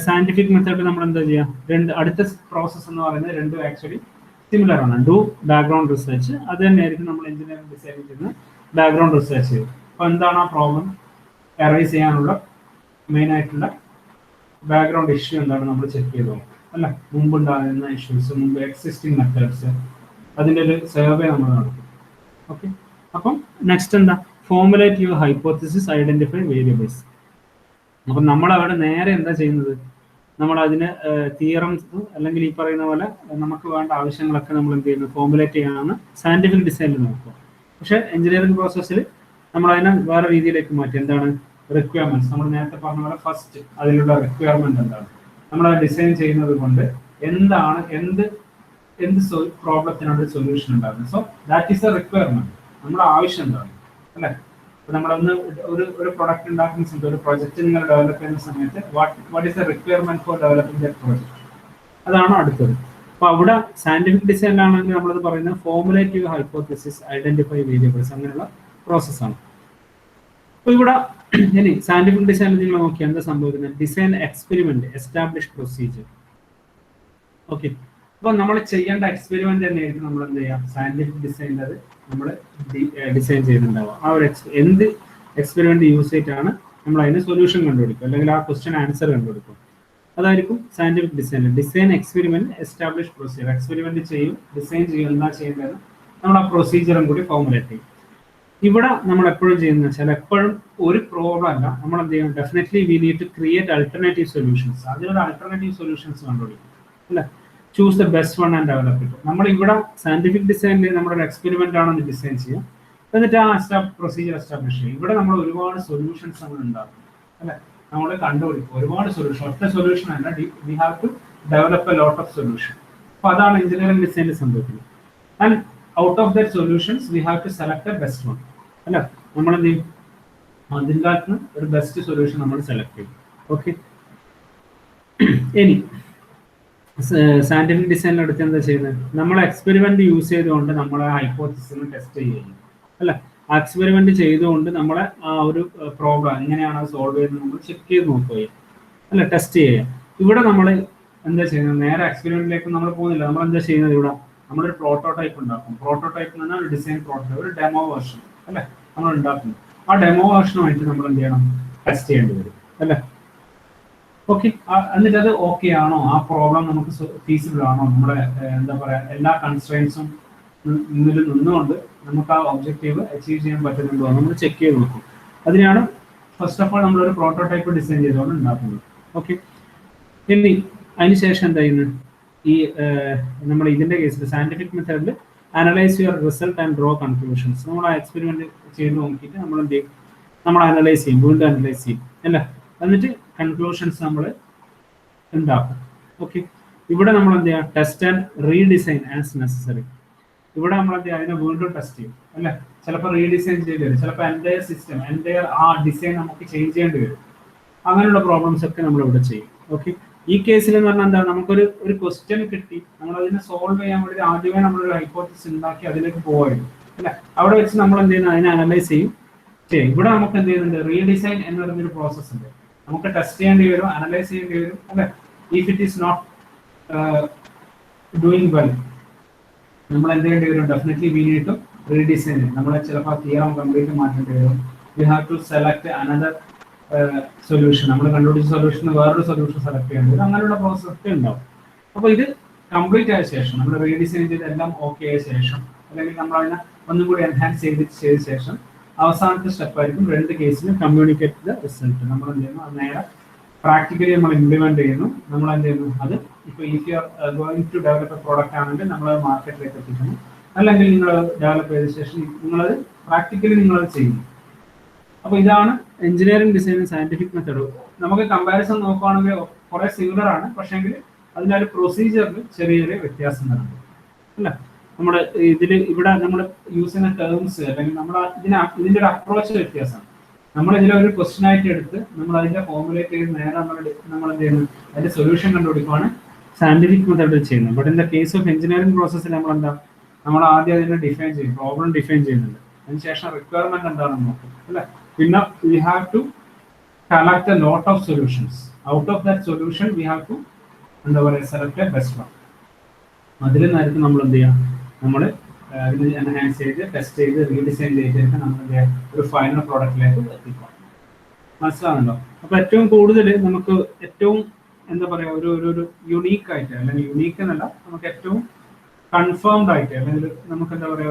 സയന്റിഫിക് മെത്തേഡ് നമ്മൾ എന്താ ചെയ്യുക, അടുത്ത പ്രോസസ്സ് എന്ന് പറയുന്നത് രണ്ടും ആക്ച്വലി സിമിലർ ആണ്. ഡു ബാക്ക്ഗ്രൗണ്ട് റിസർച്ച്, അത് തന്നെയായിരിക്കും നമ്മൾ എഞ്ചിനീയറിംഗ് ഡിസൈനിൽ ചെയ്യുന്ന ബാക്ക്ഗ്രൗണ്ട് റിസർച്ച് ചെയ്യും. അപ്പോൾ എന്താണ് ആ പ്രോബ്ലം അറൈസ് ചെയ്യാനുള്ള മെയിൻ ആയിട്ടുള്ള ബാക്ക്ഗ്രൗണ്ട് ഇഷ്യൂ എന്താണ് നമ്മൾ ചെക്ക് ചെയ്ത് നോക്കും അല്ല, മുമ്പുണ്ടാകുന്ന ഇഷ്യൂസ്, മുമ്പ് എക്സിസ്റ്റിംഗ് മെത്തേഡ്സ്, അതിൻ്റെ ഒരു സർവേ നമ്മൾ നടത്തും. ഓക്കെ, അപ്പം നെക്സ്റ്റ് എന്താ, formulate your hypothesis, identify variables. അപ്പം നമ്മൾ അവിടെ നേരെ എന്താ ചെയ്യുന്നത്, നമ്മൾ അതിന് തിയറംസ് അല്ലെങ്കിൽ ഈ പറയുന്ന പോലെ നമുക്ക് വേണ്ട ആവശ്യങ്ങളൊക്കെ നമ്മൾ എന്ത് ചെയ്യുന്നു, ഫോർമുലേറ്റ് ചെയ്യാനാണ് സയന്റിഫിക് ഡിസൈനിൽ നോക്കുക. പക്ഷെ എഞ്ചിനീയറിംഗ് പ്രോസസ്സിൽ നമ്മൾ അതിനെ വേറെ രീതിയിലേക്ക് മാറ്റി. എന്താണ് റിക്വയർമെന്റ്സ്, നമ്മൾ നേരത്തെ പറഞ്ഞ പോലെ ഫസ്റ്റ് അതിലുള്ള റിക്വയർമെന്റ് എന്താണ്, നമ്മൾ അത് ഡിസൈൻ ചെയ്യുന്നത് കൊണ്ട് എന്താണ് എന്ത് പ്രോബ്ലത്തിനാണ് ഒരു സൊല്യൂഷൻ ഉണ്ടാകുന്നത്. So that is A requirement, നമ്മുടെ ആവശ്യം എന്താണ് അല്ലെ. നമ്മളൊന്ന് ഒരു പ്രൊഡക്റ്റ് ഉണ്ടാക്കുന്ന സമയത്ത്, ഒരു പ്രൊജക്ട് നിങ്ങൾ ഡെവലപ്പ് ചെയ്യുന്ന സമയത്ത് what is the requirement four developing the project, അതാണ് അടുത്തത്. അപ്പൊ അവിടെ സയന്റിഫിക് ഡിസൈനിലാണെങ്കിൽ നമ്മളത് പറയുന്നത് ഫോർമുലേറ്റീവ് ഹൈപ്പോത്തിസിസ്, ഐഡന്റിഫൈ വേരിയബിൾസ്, അങ്ങനെയുള്ള പ്രോസസ്സാണ്. അപ്പൊ ഇവിടെ ഇനി സയന്റിഫിക് ഡിസൈനിൽ നിങ്ങൾ നോക്കിയാൽ എന്താ സംഭവിക്കുന്നത്, design experiment, establish procedure. Okay, അപ്പൊ നമ്മൾ ചെയ്യേണ്ട എക്സ്പെരിമെന്റ് തന്നെയായിരിക്കും നമ്മൾ എന്ത് ചെയ്യാം, സയന്റിഫിക് ഡിസൈനിൽ അത് നമ്മൾ ഡിസൈൻ ചെയ്തിട്ടുണ്ടാവുക. ആ ഒരു എന്ത് എക്സ്പെരിമെന്റ് യൂസ് ചെയ്തിട്ടാണ് നമ്മൾ അതിന് സൊല്യൂഷൻ കണ്ടുപിടിക്കും, അല്ലെങ്കിൽ ആ ക്വസ്റ്റ്യൻ ആൻസർ കണ്ടുപിടിക്കും. അതായിരിക്കും scientific design. Design experiment, establish procedure. Experiment ചെയ്യും, ഡിസൈൻ ചെയ്യും, എന്താ ചെയ്യേണ്ടത് നമ്മൾ ആ പ്രൊസീജിയറും കൂടി ഫോർമുലേറ്റ് ചെയ്യും. ഇവിടെ നമ്മൾ എപ്പോഴും ചെയ്യുന്നത് വെച്ചാൽ, എപ്പോഴും ഒരു പ്രോബ്ലം അല്ല നമ്മൾ എന്ത് ചെയ്യണം, definitely we need to create alternative solutions. അതിനുള്ള ആൾട്ടർനേറ്റീവ് സൊല്യൂഷൻസ് കണ്ടുപിടിക്കും അല്ലെ. Choose the best one and develop it. നമ്മൾ ഇവിടെ സയന്റിഫിക് ഡിസൈനിൽ നമ്മുടെ ഒരു എക്സ്പെരിമെന്റ് ആണെന്ന് ഡിസൈൻ ചെയ്യാം, എന്നിട്ട് ആ പ്രൊസീജിയർ എസ്റ്റാബ്ലിഷ് ചെയ്യും. ഇവിടെ നമ്മൾ ഒരുപാട് സൊല്യൂഷൻസ് നമ്മൾ ഉണ്ടാക്കും അല്ലെ, നമ്മൾ കണ്ടുപിടിക്കും ഒരുപാട് സൊല്യൂഷൻ. ഒറ്റ സൊല്യൂഷൻ അല്ല, we have to develop a lot of solution. അപ്പൊ അതാണ് എഞ്ചിനീയറിംഗ് ഡിസൈനിൽ സംഭവിക്കുന്നത്. And out of that solutions we have to select a best one അല്ല. നമ്മൾ എന്ത് ചെയ്യും, അതിൻ്റെ അകത്ത് ഒരു ബെസ്റ്റ് സൊല്യൂഷൻ നമ്മൾ സെലക്ട് ചെയ്യും. ഓക്കെ, ഇനി സയന്റിഫിക് ഡിസൈനിലെടുത്ത് എന്താ ചെയ്യുന്നത്, നമ്മൾ എക്സ്പെരിമെന്റ് യൂസ് ചെയ്തുകൊണ്ട് നമ്മളെ ഹൈപ്പോത്തിസിനെ ടെസ്റ്റ് ചെയ്യുന്നു അല്ല. ആ എക്സ്പെരിമെന്റ് ചെയ്തുകൊണ്ട് നമ്മളെ ആ ഒരു പ്രോബ്ലം എങ്ങനെയാണ് സോൾവ് ചെയ്യുന്നത് നമ്മൾ ചെക്ക് ചെയ്ത് നോക്കുക അല്ല, ടെസ്റ്റ് ചെയ്യുക. ഇവിടെ നമ്മൾ എന്താ ചെയ്യുന്നത്, നേരെ എക്സ്പെരിമെന്റിലേക്ക് നമ്മൾ പോകുന്നില്ല. നമ്മൾ എന്താ ചെയ്യുന്നത്, ഇവിടെ നമ്മളൊരു പ്രോട്ടോടൈപ്പ് ഉണ്ടാക്കും. പ്രോട്ടോടൈപ്പ് എന്ന് പറഞ്ഞാൽ ഒരു ഡിസൈൻ പ്രോട്ടോടൈപ്പ്, ഒരു ഡെമോ വേർഷൻ അല്ലെ നമ്മൾ ഉണ്ടാക്കുന്നു. ആ ഡെമോ വേർഷനുമായിട്ട് നമ്മൾ എന്ത് ചെയ്യണം, ടെസ്റ്റ് ചെയ്യേണ്ടി വരും അല്ലെ. ഓക്കെ, എന്നിട്ട് അത് ഓക്കെ ആണോ, ആ പ്രോബ്ലം നമുക്ക് ഫീസിബിൾ ആണോ, നമ്മുടെ എന്താ പറയാ എല്ലാ കൺസ്ട്രെയിൻസും നിന്നുകൊണ്ട് നമുക്ക് ആ ഒബ്ജക്റ്റീവ് അച്ചീവ് ചെയ്യാൻ പറ്റുന്നുണ്ടോ നമ്മൾ ചെക്ക് ചെയ്ത് നോക്കും. അതിനാണ് ഫസ്റ്റ് ഓഫ് ഓൾ നമ്മളൊരു പ്രോട്ടോടൈപ്പ് ഡിസൈൻ ചെയ്തുകൊണ്ട് ഉണ്ടാക്കുന്നത്. ഓക്കെ, ഇനി അതിനുശേഷം എന്താ ചെയ്യുന്നത്, ഈ നമ്മൾ ഇതിന്റെ കേസിൽ സയന്റിഫിക് മെത്തേഡിൽ analyse your result and draw conclusions. നമ്മൾ ആ എക്സ്പെരിമെന്റ് ചെയ്ത് നോക്കിയിട്ട് നമ്മൾ എന്ത് ചെയ്യും, നമ്മൾ അനലൈസ് ചെയ്യും, വീണ്ടും അനലൈസ് ചെയ്യും അല്ല. എന്നിട്ട് കൺക്ലൂഷൻസ് നമ്മൾ ഉണ്ടാക്കും. ഓക്കെ, ഇവിടെ നമ്മൾ എന്ത് ചെയ്യാം, test and redesign as necessary. ഇവിടെ നമ്മൾ എന്ത് ചെയ്യാം, അതിനെ വീണ്ടും ടെസ്റ്റ് ചെയ്യും അല്ലെ. ചിലപ്പോൾ റീഡിസൈൻ ചെയ്യേണ്ടി വരും, ചിലപ്പോൾ എൻ്റയർ സിസ്റ്റം എൻ്റയർ ആ ഡിസൈൻ നമുക്ക് ചേഞ്ച് ചെയ്യേണ്ടി വരും. അങ്ങനെയുള്ള പ്രോബ്ലംസ് ഒക്കെ നമ്മൾ ഇവിടെ ചെയ്യും. ഓക്കെ, ഈ കേസിൽ എന്ന് പറഞ്ഞാൽ എന്താ, നമുക്കൊരു ക്വസ്റ്റ്യൻ കിട്ടി, നമ്മൾ അതിനെ സോൾവ് ചെയ്യാൻ വേണ്ടി ആദ്യമേ നമ്മളൊരു ഹൈപ്പോത്തിസിസ് ഉണ്ടാക്കി അതിലേക്ക് പോവായിരുന്നു അല്ലെ. അവിടെ വെച്ച് നമ്മൾ എന്ത് ചെയ്യുന്നത്, അതിനെ അനലൈസ് ചെയ്യും. ഇവിടെ നമുക്ക് എന്ത് ചെയ്യുന്നുണ്ട്, റീഡിസൈൻ എന്ന് പറയുന്നൊരു പ്രോസസ് ഉണ്ട്. നമുക്ക് ടെസ്റ്റ് ചെയ്യേണ്ടി വരും, അനലൈസ് ചെയ്യേണ്ടി വരും അല്ലെ. If it is not doing well നമ്മൾ എന്ത് ചെയ്യേണ്ടി വരും, definitely we need to redesign. നമ്മൾ ചിലപ്പോൾ തിയറം കംപ്ലീറ്റ് മാറ്റേണ്ടി വരും. We have to select another solution. നമ്മൾ കണ്ടുപിടിച്ച സൊല്യൂഷന് വേറൊരു സൊല്യൂഷൻ സെലക്ട് ചെയ്യേണ്ടി വരും. അങ്ങനെയുള്ള പ്രോസസ് ഒക്കെ ഉണ്ടാവും. അപ്പോൾ ഇത് കംപ്ലീറ്റ് ആയ ശേഷം, നമ്മൾ റീഡിസൈൻ ചെയ്ത് എല്ലാം ഓക്കെ ആയ ശേഷം, അല്ലെങ്കിൽ നമ്മൾ അതിനെ ഒന്നും കൂടി എൻഹാൻസ് ചെയ്ത ശേഷം അവസാനത്തെ സ്റ്റെപ്പ് ആയിരിക്കും രണ്ട് കേസിലും കമ്മ്യൂണിക്കേറ്റ് ദ റിസൾട്ട്. നമ്മൾ എന്ത് ചെയ്യുന്നു, അത് നേരെ പ്രാക്ടിക്കലി നമ്മൾ ഇംപ്ലിമെന്റ് ചെയ്യുന്നു. നമ്മൾ എന്ത് ചെയ്യുന്നു, അത് ഇപ്പോൾ if you are going to develop a product ആണെങ്കിൽ നമ്മൾ മാർക്കറ്റിലേക്ക് എത്തിക്കുന്നു, അല്ലെങ്കിൽ നിങ്ങൾ ഡെവലപ്പ് ചെയ്ത ശേഷം നിങ്ങളത് പ്രാക്ടിക്കലി നിങ്ങളത് ചെയ്യുന്നു. അപ്പോൾ ഇതാണ് എഞ്ചിനീയറിംഗ് ഡിസൈനും സയന്റിഫിക് മെത്തേഡ്. നമുക്ക് കമ്പാരിസൺ നോക്കുകയാണെങ്കിൽ കുറെ സിമിലർ ആണ്, പക്ഷേങ്കിൽ അതിൻ്റെ ഒരു പ്രൊസീജിയറിൽ ചെറിയ ചെറിയ വ്യത്യാസം വരുന്നുണ്ട് അല്ല. നമ്മുടെ ഇവിടെ നമ്മൾ യൂസ് ചെയ്യുന്ന ടേംസ് അല്ലെങ്കിൽ നമ്മുടെ ഇതിന്റെ ഒരു അപ്രോച്ച് വ്യത്യാസമാണ്. നമ്മൾ ഇതിലെ ഒരു ക്വസ്റ്റ്യൻ ആയിട്ട് എടുത്ത് നമ്മൾ അതിന്റെ ഫോർമുലേറ്റ് ചെയ്ത് നേരെ നമ്മൾ എന്ത് ചെയ്യുന്നു, അതിന്റെ സൊല്യൂഷൻ കണ്ടുപിടിക്കുകയാണ് സയന്റിഫിക് മെത്തേഡിൽ ചെയ്യുന്നത്. But in the case of engineering പ്രോസസ്സിൽ നമ്മൾ എന്താ, നമ്മൾ ആദ്യം അതിനെ ഡിഫൈൻ ചെയ്യും, പ്രോബ്ലം ഡിഫൈൻ ചെയ്യുന്നുണ്ട്, അതിനുശേഷം റിക്വയർമെന്റ് എന്താണെന്ന് നോക്കും അല്ലെ. പിന്നെ we have to collect a lot of solutions. Out of that solution we have to എന്താ പറയുക, സെലക്ട് എ ബെസ്റ്റ് വൺ. അതിൽ നിന്നായിരിക്കും നമ്മൾ എന്ത് ചെയ്യാം, നമ്മൾ അതിന് എൻഹാൻസ് ചെയ്ത് ടെസ്റ്റ് ചെയ്ത് റീഡിസൈൻ ചെയ്തിട്ട് നമ്മൾ ഒരു ഫൈനൽ പ്രോഡക്റ്റിലേക്ക് എത്തിക്കാം. മനസ്സിലാവുന്നുണ്ടോ? അപ്പൊ ഏറ്റവും കൂടുതൽ നമുക്ക് ഏറ്റവും എന്താ പറയാ, ഒരു യുണീക്ക് ആയിട്ട്, അല്ലെങ്കിൽ യുണീക്ക് എന്നല്ല, നമുക്ക് ഏറ്റവും കൺഫേംഡ് ആയിട്ട്, അല്ലെങ്കിൽ നമുക്ക് എന്താ പറയാ,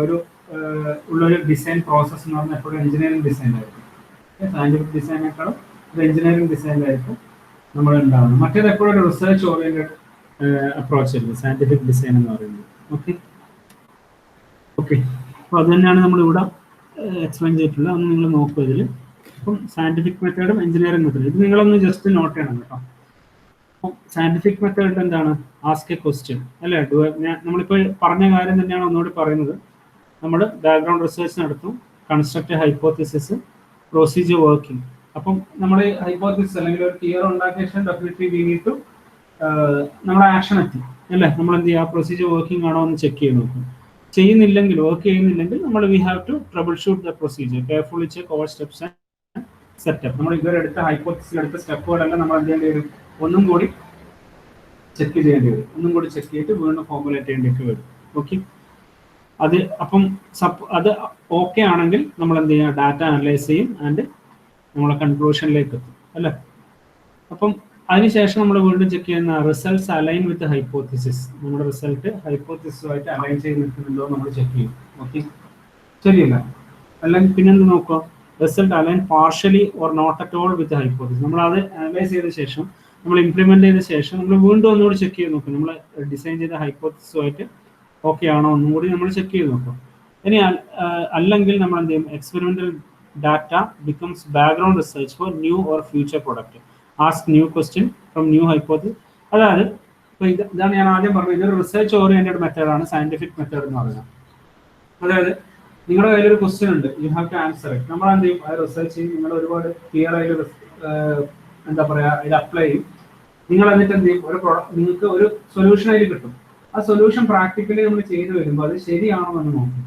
ഉള്ളൊരു ഡിസൈൻ പ്രോസസ്സ് എന്ന് പറഞ്ഞാൽ എപ്പോഴും എഞ്ചിനീയറിംഗ് ഡിസൈനായിരിക്കും. സയൻറ്റിഫിക് ഡിസൈനേക്കാളും ഒരു എഞ്ചിനീയറിംഗ് ഡിസൈനിലായിരിക്കും നമ്മൾ ഉണ്ടാകുന്നത്. മറ്റേത് എപ്പോഴും ഒരു റിസർച്ച് ഓറിയന്റഡ് അപ്രോച്ച് ആയിരിക്കും സയൻറ്റിഫിക് ഡിസൈൻ എന്ന് പറയുന്നത്. ഓക്കെ ഓക്കെ അപ്പോൾ അത് തന്നെയാണ് നമ്മളിവിടെ എക്സ്പ്ലെയിൻ ചെയ്തിട്ടുള്ളത്. അന്ന് നിങ്ങൾ നോക്കുക ഇതിൽ. അപ്പം സയൻറ്റിഫിക് മെത്തേഡും എഞ്ചിനീയറിംഗ് മെത്തേഡും ഇത് നിങ്ങളൊന്ന് ജസ്റ്റ് നോട്ട് ചെയ്യണം കേട്ടോ. അപ്പം സയൻറ്റിഫിക് മെത്തേഡ് എന്താണ്? ആസ്ക് എ ക്വസ്റ്റ്യൻ അല്ലേ? നമ്മളിപ്പോൾ പറഞ്ഞ കാര്യം തന്നെയാണ് ഒന്നുകൂടി പറയുന്നത്. നമ്മൾ ബാക്ക്ഗ്രൗണ്ട് റിസർച്ച് നടത്തും, കൺസ്ട്രക്ട് ഹൈപ്പോത്തിസിസ്, പ്രൊസീജിയർ വർക്കിംഗ്. അപ്പം നമ്മൾ ഹൈപ്പോത്തിസിസ് അല്ലെങ്കിൽ ഒരു തിയറി ഉണ്ടാക്കിയ ശേഷം ഡെഫിനറ്റ്ലി വി നീഡ് ടു നമ്മുടെ ആക്ഷൻ എത്തി അല്ലേ? നമ്മൾ എന്ത് ചെയ്യുക? പ്രൊസീജിയർ വർക്കിംഗ് ആണോ എന്ന് ചെക്ക് ചെയ്ത് നോക്കും. ചെയ്യുന്നില്ലെങ്കിൽ, വർക്ക് ചെയ്യുന്നില്ലെങ്കിൽ നമ്മൾ we have to troubleshoot the procedure, carefully check over steps and setup. നമ്മൾ ഇതുവരെ എടുത്ത ഹൈപ്പോത്തിസിലെടുത്ത സ്റ്റെപ്പുകളെല്ലാം നമ്മൾ എന്ത് ചെയ്യേണ്ടി വരും? ഒന്നും കൂടി ചെക്ക് ചെയ്യേണ്ടി വരും. ഒന്നും കൂടി ചെക്ക് ചെയ്തിട്ട് വീണ്ടും ഫോർമുലേറ്റ് ചെയ്യേണ്ടിയിട്ട് വരും. ഓക്കെ, അത് അപ്പം അത് ഓക്കെ ആണെങ്കിൽ നമ്മൾ എന്ത് ചെയ്യുക? ഡാറ്റ അനലൈസ് ചെയ്യും ആൻഡ് നമ്മളെ കൺക്ലൂഷനിലേക്ക് എത്തും അല്ലേ? അപ്പം അതിനുശേഷം നമ്മൾ വീണ്ടും ചെക്ക് ചെയ്യുന്ന റിസൾട്ട്സ് അലൈൻ വിത്ത് ഹൈപ്പോത്തിസിസ്. നമ്മുടെ റിസൾട്ട് ഹൈപ്പോത്തിസിസുമായിട്ട് അലൈൻ ചെയ്ത് നിൽക്കുന്നുണ്ടോ നമ്മൾ ചെക്ക് ചെയ്യും. ഓക്കെ, ശരിയല്ല? അല്ലെങ്കിൽ പിന്നെന്ത് നോക്കുക? Result align partially or not at all with hypothesis. നമ്മൾ അത് അനലൈസ് ചെയ്ത ശേഷം, നമ്മൾ ഇംപ്ലിമെന്റ് ചെയ്ത ശേഷം നമ്മൾ വീണ്ടും ഒന്നുകൂടി ചെക്ക് ചെയ്ത് നോക്കും. നമ്മൾ ഡിസൈൻ ചെയ്ത ഹൈപ്പോത്തിസിസുമായിട്ട് ഓക്കെ ആണോ ഒന്നും കൂടി നമ്മൾ ചെക്ക് ചെയ്ത് നോക്കും. ഇനി അല്ലെങ്കിൽ നമ്മൾ എന്ത് ചെയ്യും? Experimental data becomes background research for new or future product. Ask new question from new hypothesis. അതായത് ഇപ്പോൾ ഇതാണ് ഞാൻ ആദ്യം പറഞ്ഞത്, ഇതൊരു റിസർച്ച് ഓറിയന്റഡ് മെത്തേഡാണ് സയന്റിഫിക് മെത്തേഡ് എന്ന് പറയുന്നത്. അതായത് നിങ്ങളുടെ കയ്യിലൊരു ക്വസ്റ്റ്യൻ ഉണ്ട്, you have to answer it. നമ്മൾ എന്ത് ചെയ്യും? അത് റിസർച്ച് ചെയ്യും, നിങ്ങൾ ഒരുപാട് ക്ലിയർ ആയിട്ട് എന്താ പറയുക, ഇത് അപ്ലൈ ചെയ്യും. നിങ്ങൾ എന്നിട്ട് എന്ത് ചെയ്യും? നിങ്ങൾക്ക് ഒരു സൊല്യൂഷൻ അതിൽ കിട്ടും. ആ സൊല്യൂഷൻ പ്രാക്ടിക്കലി നമ്മൾ ചെയ്തു വരുമ്പോൾ അത് ശരിയാണോ എന്ന് നോക്കും.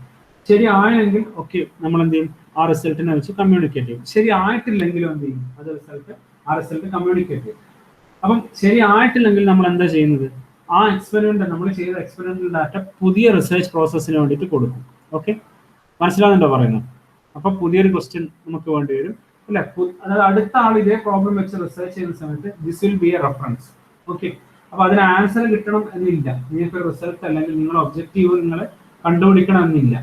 ശരിയായെങ്കിൽ ഓക്കെ, നമ്മൾ എന്ത് ചെയ്യും? ആ റിസൾട്ടിനെ വെച്ച് കമ്മ്യൂണിക്കേറ്റ് ചെയ്യും. ശരിയായിട്ടില്ലെങ്കിലും എന്ത് ചെയ്യും? ആ റിസൾട്ട് കമ്മ്യൂണിക്കേറ്റ് ചെയ്യും. അപ്പം ശരിയായിട്ടില്ലെങ്കിൽ നമ്മൾ എന്താ ചെയ്യുന്നത്? ആ എക്സ്പെരിമെന്റ്, നമ്മൾ ചെയ്ത എക്സ്പെരിമെന്റൽ ഡാറ്റ പുതിയ റിസർച്ച് പ്രോസസ്സിന് വേണ്ടിയിട്ട് കൊടുക്കും. ഓക്കെ, മനസ്സിലാവുന്നുണ്ടോ പറയുന്നത്? അപ്പൊ പുതിയൊരു ക്വസ്റ്റ്യൻ നമുക്ക് വേണ്ടി വരും അല്ലെ? അതായത് അടുത്ത ആൾ ഇതേ പ്രോബ്ലം വെച്ച് റിസർച്ച് ചെയ്യുന്ന സമയത്ത് this will be A reference. Okay, അപ്പൊ അതിന് ആൻസർ കിട്ടണം എന്നില്ല. നിങ്ങൾക്ക് റിസൾട്ട് അല്ലെങ്കിൽ നിങ്ങളുടെ ഒബ്ജക്റ്റീവ് നിങ്ങൾ കണ്ടുപിടിക്കണം എന്നില്ല.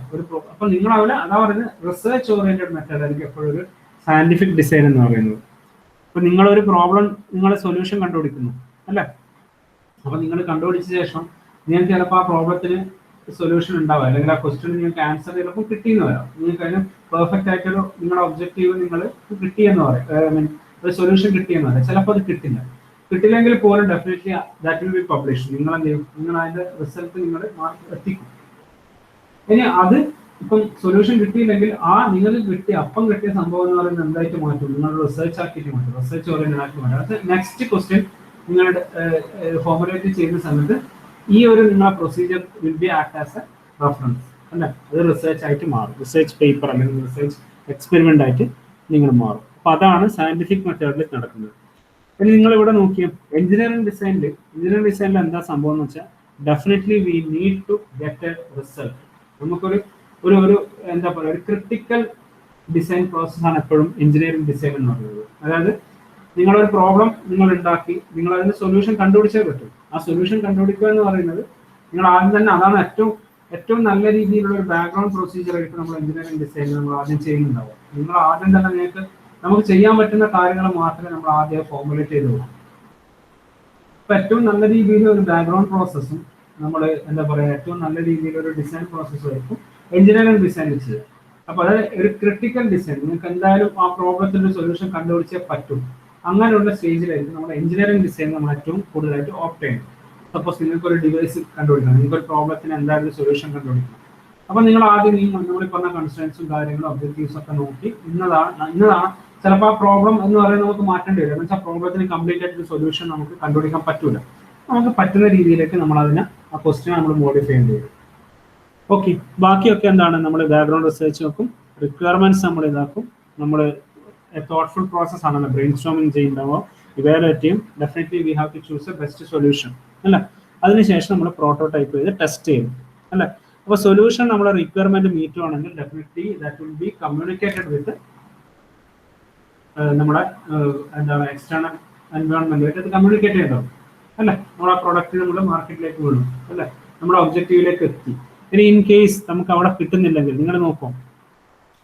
അപ്പൊ നിങ്ങൾ അവിടെ അതാ പറയുന്നത് റിസർച്ച് ഓറിയന്റഡ് മെത്തേഡ് ആയിരിക്കും എപ്പോഴും ഒരു സയന്റിഫിക് ഡിസൈൻ എന്ന് പറയുന്നത്. അപ്പൊ നിങ്ങളൊരു പ്രോബ്ലം, നിങ്ങളെ സൊല്യൂഷൻ കണ്ടുപിടിക്കുന്നു അല്ലെ? അപ്പൊ നിങ്ങൾ കണ്ടുപിടിച്ച ശേഷം നിങ്ങൾക്ക് ചിലപ്പോൾ ആ പ്രോബ്ലത്തിന് സൊല്യൂഷൻ ഉണ്ടാവുക, അല്ലെങ്കിൽ ആ ക്വസ്റ്റ്യൻ നിങ്ങൾക്ക് ആൻസർ ചിലപ്പോൾ കിട്ടിയെന്ന് വരാം. നിങ്ങൾക്ക് അതിന് പെർഫെക്റ്റ് ആയിട്ടൊരു നിങ്ങളുടെ ഒബ്ജക്റ്റീവ് നിങ്ങൾ കിട്ടിയെന്ന് പറയും, ഒരു സൊല്യൂഷൻ കിട്ടിയെന്ന് പറയാം. ചിലപ്പോൾ അത് കിട്ടില്ലെങ്കിൽ പോലും definitely that will B publish. നിങ്ങൾ എന്ത് ചെയ്യും? നിങ്ങൾ അതിന്റെ റിസൾട്ട് നിങ്ങൾ എത്തിക്കും. ഇനി അത് ഇപ്പം സൊല്യൂഷൻ കിട്ടിയില്ലെങ്കിൽ ആ നിങ്ങൾക്ക് കിട്ടിയ സംഭവം എന്ന് പറയുന്നത് എന്തായിട്ട് മാറ്റും? നിങ്ങളുടെ റിസർച്ച് ആക്കിയിട്ട് മാറ്റും, റിസർച്ച് ഓറിയന്റഡ് ആക്കി മാറ്റും. അത് നെക്സ്റ്റ് ക്വസ്റ്റ്യൻ നിങ്ങളുടെ ഫോർമുലേറ്റ് ചെയ്യുന്ന സമയത്ത് ഈ ഒരു നിങ്ങളെ procedure will be act as A reference അല്ലെ? അത് റിസർച്ച് ആയിട്ട് മാറും, റിസർച്ച് പേപ്പർ അല്ലെങ്കിൽ റിസർച്ച് എക്സ്പെരിമെന്റ് ആയിട്ട് നിങ്ങൾ മാറും. അപ്പൊ അതാണ് സയന്റിഫിക് മെത്തേഡിൽ നടക്കുന്നത്. ഇനി നിങ്ങൾ ഇവിടെ നോക്കിയാൽ എഞ്ചിനീയറിംഗ് ഡിസൈനിൽ എന്താ സംഭവം എന്ന് വെച്ചാൽ definitely we need to get a result. നമുക്കൊരു ഒരു എന്താ പറയുക, ഒരു ക്രിട്ടിക്കൽ ഡിസൈൻ പ്രോസസ്സാണ് എപ്പോഴും എഞ്ചിനീയറിംഗ് ഡിസൈൻ എന്ന് പറയുന്നത്. അതായത് നിങ്ങളൊരു പ്രോബ്ലം നിങ്ങൾ ഉണ്ടാക്കി, നിങ്ങൾ അതിന് സൊല്യൂഷൻ കണ്ടുപിടിച്ചേ പറ്റും. ആ സൊല്യൂഷൻ കണ്ടുപിടിക്കുക എന്ന് പറയുന്നത് നിങ്ങൾ ആദ്യം തന്നെ, അതാണ് ഏറ്റവും നല്ല രീതിയിലുള്ള ഒരു ബാക്ക്ഗ്രൗണ്ട് പ്രൊസീജിയർ ആയിട്ട് നമ്മൾ എഞ്ചിനീയറിംഗ് ഡിസൈനിൽ നമ്മൾ ആദ്യം ചെയ്യുന്നുണ്ടാവും. നിങ്ങൾ ആദ്യം തന്നെ നമുക്ക് ചെയ്യാൻ പറ്റുന്ന കാര്യങ്ങൾ മാത്രമേ നമ്മൾ ആദ്യം ഫോർമുലേറ്റ് ചെയ്ത് പോകും. അപ്പൊ ഏറ്റവും നല്ല രീതിയിൽ ഒരു ബാക്ക്ഗ്രൗണ്ട് പ്രോസസ്സും നമ്മൾ എന്താ പറയുക, ഏറ്റവും നല്ല രീതിയിൽ ഒരു ഡിസൈൻ പ്രോസസ്സും ആയിരിക്കും എഞ്ചിനീയറിംഗ് ഡിസൈൻ ചെയ്യുക. അപ്പൊ അത് ഒരു ക്രിട്ടിക്കൽ ഡിസൈൻ, നിങ്ങൾക്ക് എന്തായാലും ആ പ്രോബ്ലത്തിന്റെ സൊല്യൂഷൻ കണ്ടുപിടിച്ചേ പറ്റും. അങ്ങനെയുള്ള സ്റ്റേജിലായിരിക്കും നമ്മുടെ എഞ്ചിനീയറിംഗ് ഡിസൈൻ നമ്മൾ ഏറ്റവും കൂടുതലായിട്ട് ഓപ്റ്റ് ചെയ്യുന്നത്. സപ്പോസ് നിങ്ങൾക്ക് ഒരു ഡിവൈസ് കണ്ടുപിടിക്കണം, നിങ്ങൾക്ക് ഒരു പ്രോബ്ലത്തിന് എന്തായാലും സൊല്യൂഷൻ കണ്ടുപിടിക്കണം. അപ്പൊ നിങ്ങൾ ആദ്യം നമ്മൾ പറഞ്ഞ കൺസ്ട്രെയിൻസും കാര്യങ്ങളും ഒബ്ജക്റ്റീവ്സും ഒക്കെ നോക്കി ഇന്നതാണ് ചിലപ്പോൾ ആ പ്രോബ്ലം എന്ന് പറയുന്നത് നമുക്ക് മാറ്റേണ്ടി വരും. എന്ന് വെച്ചാൽ പ്രോബ്ലത്തിന് കംപ്ലീറ്റ് ആയിട്ട് സൊല്യൂഷൻ നമുക്ക് കണ്ടുപിടിക്കാൻ പറ്റൂല. നമുക്ക് പറ്റുന്ന രീതിയിലേക്ക് നമ്മൾ അതിനെ ആ ക്വസ്റ്റ്യൻ നമ്മൾ മോഡിഫൈ ചെയ്യേണ്ടി വരും. ഓക്കെ, ബാക്കിയൊക്കെ എന്താണ്? നമ്മൾ ബാക്ക്ഗ്രൗണ്ട് റിസർച്ച് നോക്കും, റിക്വയർമെന്റ്സ് നമ്മൾ ഇതാക്കും, നമ്മൾ തോട്ട്ഫുൾ പ്രോസസ് ആണല്ലോ ബ്രെയിൻ സ്റ്റോമിങ് ചെയ്യുന്നുണ്ടാവുക, ഇവാലുവേറ്റ് ചെയ്യും. Definitely we have to choose a best solution അല്ല? അതിനുശേഷം നമ്മൾ പ്രോട്ടോടൈപ്പ് ചെയ്ത് ടെസ്റ്റ് ചെയ്യും അല്ലെ? അപ്പോൾ സൊല്യൂഷൻ നമ്മുടെ റിക്വയർമെന്റ് മീറ്റ് ആണെങ്കിൽ definitely that will be communicated with നമ്മുടെ എന്താണ് എക്സ്റ്റേണൽ എൻവയോൺമെന്റുമായിട്ട് അത് കമ്മ്യൂണിക്കേറ്റ് ചെയ്യണ്ടാവും അല്ലെ? നമ്മൾ ആ പ്രൊഡക്റ്റ് നമ്മുടെ മാർക്കറ്റിലേക്ക് വീഴും അല്ലെ? നമ്മുടെ ഒബ്ജക്റ്റീവിലേക്ക് എത്തി. ഇനി ഇൻ കേസ് നമുക്ക് അവിടെ കിട്ടുന്നില്ലെങ്കിൽ നിങ്ങൾ നോക്കും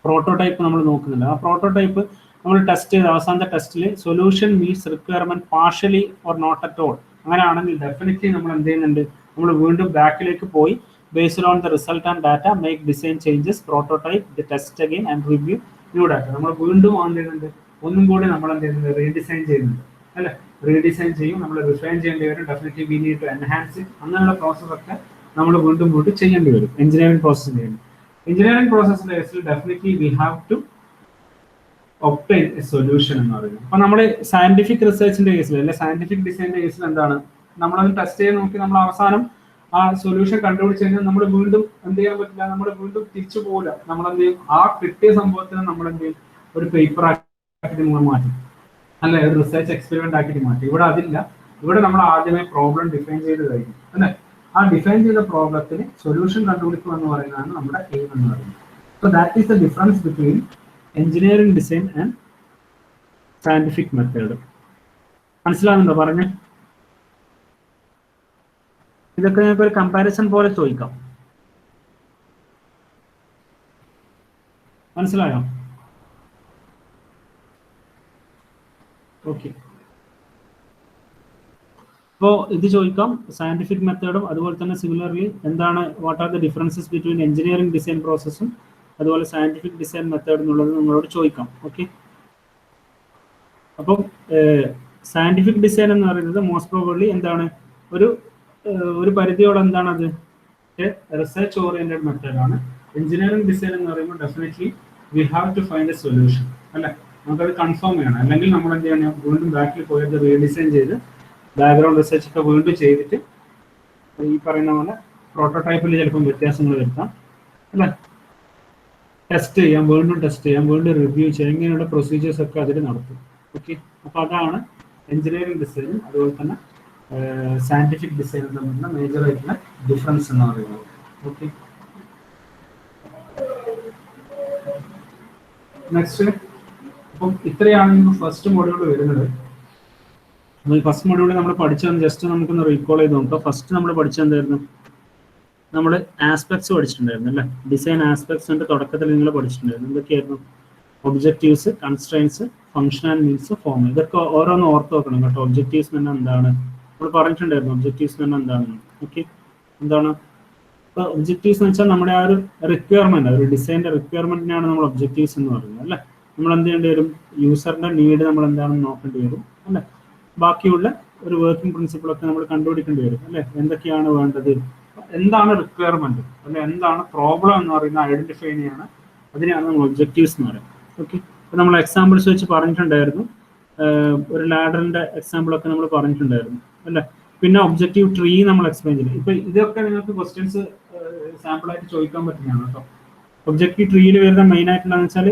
പ്രോട്ടോടൈപ്പ് നമ്മൾ നോക്കുന്നില്ല. ആ പ്രോട്ടോടൈപ്പ് നമ്മൾ ടെസ്റ്റ് ചെയ്ത് അവസാനത്തെ ടെസ്റ്റിൽ solution meets requirement partially or not at all അങ്ങനെയാണെങ്കിൽ ഡെഫിനറ്റ്ലി നമ്മൾ എന്ത് ചെയ്യുന്നുണ്ട്, നമ്മൾ വീണ്ടും ബാക്കിലേക്ക് പോയി based on the result and data make design changes, prototype the test again and review new data. നമ്മൾ വീണ്ടും എന്ത് ചെയ്യുന്നുണ്ട്, ഒന്നും കൂടി നമ്മൾ എന്ത് ചെയ്യുന്നത്, റീഡിസൈൻ ചെയ്യുന്നുണ്ട് അല്ലെ. റീഡിസൈൻ ചെയ്യും, നമ്മൾ റിഫൈൻ ചെയ്യേണ്ടി വരും, definitely we need to enhance it. അങ്ങനെയുള്ള പ്രോസസ്സൊക്കെ നമ്മൾ വീണ്ടും ചെയ്യേണ്ടി വരും എഞ്ചിനീയറിംഗ് പ്രോസസ്സിന് വേണ്ടി. എഞ്ചിനീയറിംഗ് പ്രോസസ്സിന്റെ കേസിൽ definitely we have to obtain a solution എന്ന് പറയുന്നത്. അപ്പൊ നമ്മൾ സയന്റിഫിക് റിസർച്ചിന്റെ കേസിൽ അല്ലെ സയന്റിഫിക് ഡിസൈനിന്റെ കേസിൽ എന്താണ്, നമ്മളത് ടെസ്റ്റ് ചെയ്ത് നോക്കി നമ്മൾ അവസാനം ആ സൊല്യൂഷൻ കണ്ടുപിടിച്ച് കഴിഞ്ഞാൽ നമ്മൾ വീണ്ടും എന്ത് ചെയ്യാൻ പറ്റില്ല, നമ്മൾ വീണ്ടും തിരിച്ചു പോകില്ല. നമ്മൾ എന്ത് ചെയ്യും, ആ കിട്ടിയ സംഭവത്തിന് നമ്മൾ എന്ത് ചെയ്യും, ഒരു പേപ്പർ ആക്കിയിട്ട് നമ്മൾ മാറ്റും അല്ലെ, ഒരു റിസർച്ച് എക്സ്പെരിമെന്റ് ആക്കിയിട്ട് മാറ്റും. ഇവിടെ അതില്ല. ഇവിടെ നമ്മൾ ആദ്യമേ പ്രോബ്ലം ഡിഫൈൻ ചെയ്ത് കഴിഞ്ഞു അല്ലെ. ആ ഡിഫൈൻ ചെയ്ത പ്രോബ്ലത്തിന് സൊല്യൂഷൻ കണ്ടുപിടിക്കുക എന്ന് പറയുന്നതാണ് നമ്മുടെ എയിം എന്ന് പറയുന്നത്. So that is the difference between engineering design and scientific method. മനസ്സിലാകുന്നുണ്ടോ പറഞ്ഞ്? ഇതൊക്കെ ഞങ്ങൾക്ക് ഒരു കമ്പാരിസൺ പോലെ ചോദിക്കാം. മനസ്സിലായോ? ഓക്കെ. അപ്പോൾ ഇത് ചോദിക്കാം, സയന്റിഫിക് മെത്തേഡും അതുപോലെ തന്നെ സിമിലർലി എന്താണ്, what are the differences between engineering design പ്രോസസ്സും അതുപോലെ സയന്റിഫിക് ഡിസൈൻ മെത്തേഡ് എന്നുള്ളത് നിങ്ങളോട് ചോദിക്കാം. ഓക്കെ. അപ്പം സയന്റിഫിക് ഡിസൈൻ എന്ന് പറയുന്നത് മോസ്റ്റ് പ്രോബബ്ലി എന്താണ്, ഒരു പരിധിയോളം എന്താണ് അത് റിസർച്ച് ഓറിയന്റഡ് മെത്തേഡാണ്. എഞ്ചിനീയറിംഗ് ഡിസൈൻ എന്ന് പറയുമ്പോൾ definitely we have to find a solution അല്ലെ. നമുക്കത് കൺഫേം ചെയ്യണം, അല്ലെങ്കിൽ നമ്മൾ എന്ത് ചെയ്യണം, വീണ്ടും ബാക്കിൽ പോയത് റീഡിസൈൻ ചെയ്ത് ബാക്ക്ഗ്രൗണ്ട് റിസർച്ച് ഒക്കെ വീണ്ടും ചെയ്തിട്ട് ഈ പറയുന്ന പോലെ പ്രോട്ടോടൈപ്പിൽ ചിലപ്പം വ്യത്യാസങ്ങൾ വരുത്താം അല്ലെ, ടെസ്റ്റ് ചെയ്യാം, വീണ്ടും ടെസ്റ്റ് ചെയ്യാം, വീണ്ടും റിവ്യൂ ചെയ്യാം, ഇങ്ങനെയുള്ള പ്രൊസീജിയേഴ്സ് ഒക്കെ അതിൽ നടത്തും. ഓക്കെ. അപ്പോൾ അതാണ് എഞ്ചിനീയറിംഗ് ഡിസൈനും അതുപോലെ തന്നെ സയന്റിഫിക് ഡിസൈനും തമ്മിലുള്ള മേജർ ആയിട്ടുള്ള ഡിഫറൻസ് എന്ന് പറയുന്നത്. ഓക്കെ. നെക്സ്റ്റ്, അപ്പം ഇത്രയാണ് ഫസ്റ്റ് മൊഡ്യൂൾ വരുന്നത്. ഈ ഫസ്റ്റ് മൊഡ്യൂളിൽ നമ്മൾ പഠിച്ചത് ജസ്റ്റ് നമുക്കൊന്ന് റീകോൾ ചെയ്ത് നോക്കാം. ഫസ്റ്റ് നമ്മൾ പഠിച്ചത് എന്തായിരുന്നു, നമ്മൾ ആസ്പെക്ട്സ് പഠിച്ചിട്ടുണ്ടായിരുന്നു അല്ലേ. ഡിസൈൻ ആസ്പെക്ട്സിന്റെ തുടക്കത്തിൽ നിങ്ങൾ പഠിച്ചിട്ടുണ്ടായിരുന്നു. എന്തൊക്കെയായിരുന്നു? Objectives, constraints, function and means, form. ഇതൊക്കെ ഓരോന്ന് ഓർത്ത് വെക്കണം കേട്ടോ. ഒബ്ജക്റ്റീവ്സ് തന്നെ എന്താണ് നമ്മൾ പറഞ്ഞിട്ടുണ്ടായിരുന്നു, ഒബ്ജക്റ്റീവ്സ് തന്നെ എന്താണെന്ന്. ഓക്കെ. എന്താണ് ഇപ്പോൾ ഒബ്ജക്റ്റീവ്സ് എന്ന് വെച്ചാൽ നമ്മുടെ ആ ഒരു റിക്വയർമെന്റ്, ഒരു ഡിസൈനിന്റെ റിക്വയർമെന്റിനാണ് നമ്മൾ ഒബ്ജക്റ്റീവ്സ് എന്ന് പറയുന്നത് അല്ലേ. നമ്മൾ എന്ത് ചെയ്യേണ്ടി വരും, യൂസറിന്റെ നീഡ് നമ്മൾ എന്താണെന്ന് നോക്കേണ്ടി വരും അല്ലേ. ബാക്കിയുള്ള ഒരു വർക്കിംഗ് പ്രിൻസിപ്പിളൊക്കെ നമ്മൾ കണ്ടുപിടിക്കേണ്ടി വരും അല്ലെ. എന്തൊക്കെയാണ് വേണ്ടത്, എന്താണ് റിക്വയർമെന്റ് അല്ലെ, എന്താണ് പ്രോബ്ലം എന്ന് പറയുന്നത് ഐഡന്റിഫൈ ചെയ്യാണ്, അതിനെയാണ് നമ്മൾ ഒബ്ജക്റ്റീവ്സ് എന്ന് പറയുന്നത്. ഓക്കെ. അപ്പോൾ നമ്മൾ എക്സാമ്പിൾസ് വെച്ച് പറഞ്ഞിട്ടുണ്ടായിരുന്നു, ഒരു ലാഡറിന്റെ എക്സാമ്പിളൊക്കെ നമ്മൾ പറഞ്ഞിട്ടുണ്ടായിരുന്നു അല്ലെ. പിന്നെ ഒബ്ജക്റ്റീവ് ട്രീ നമ്മൾ എക്സ്പ്ലെയിൻ ചെയ്തു. ഇപ്പൊ ഇതൊക്കെ നിങ്ങൾക്ക് ക്വസ്റ്റ്യൻസ് സാമ്പിളായിട്ട് ചോദിക്കാൻ പറ്റുന്നതാണ് കേട്ടോ. ഒബ്ജക്റ്റീവ് ട്രീയിൽ വരുന്ന മെയിൻ ആയിട്ടുള്ളതെന്ന് വെച്ചാൽ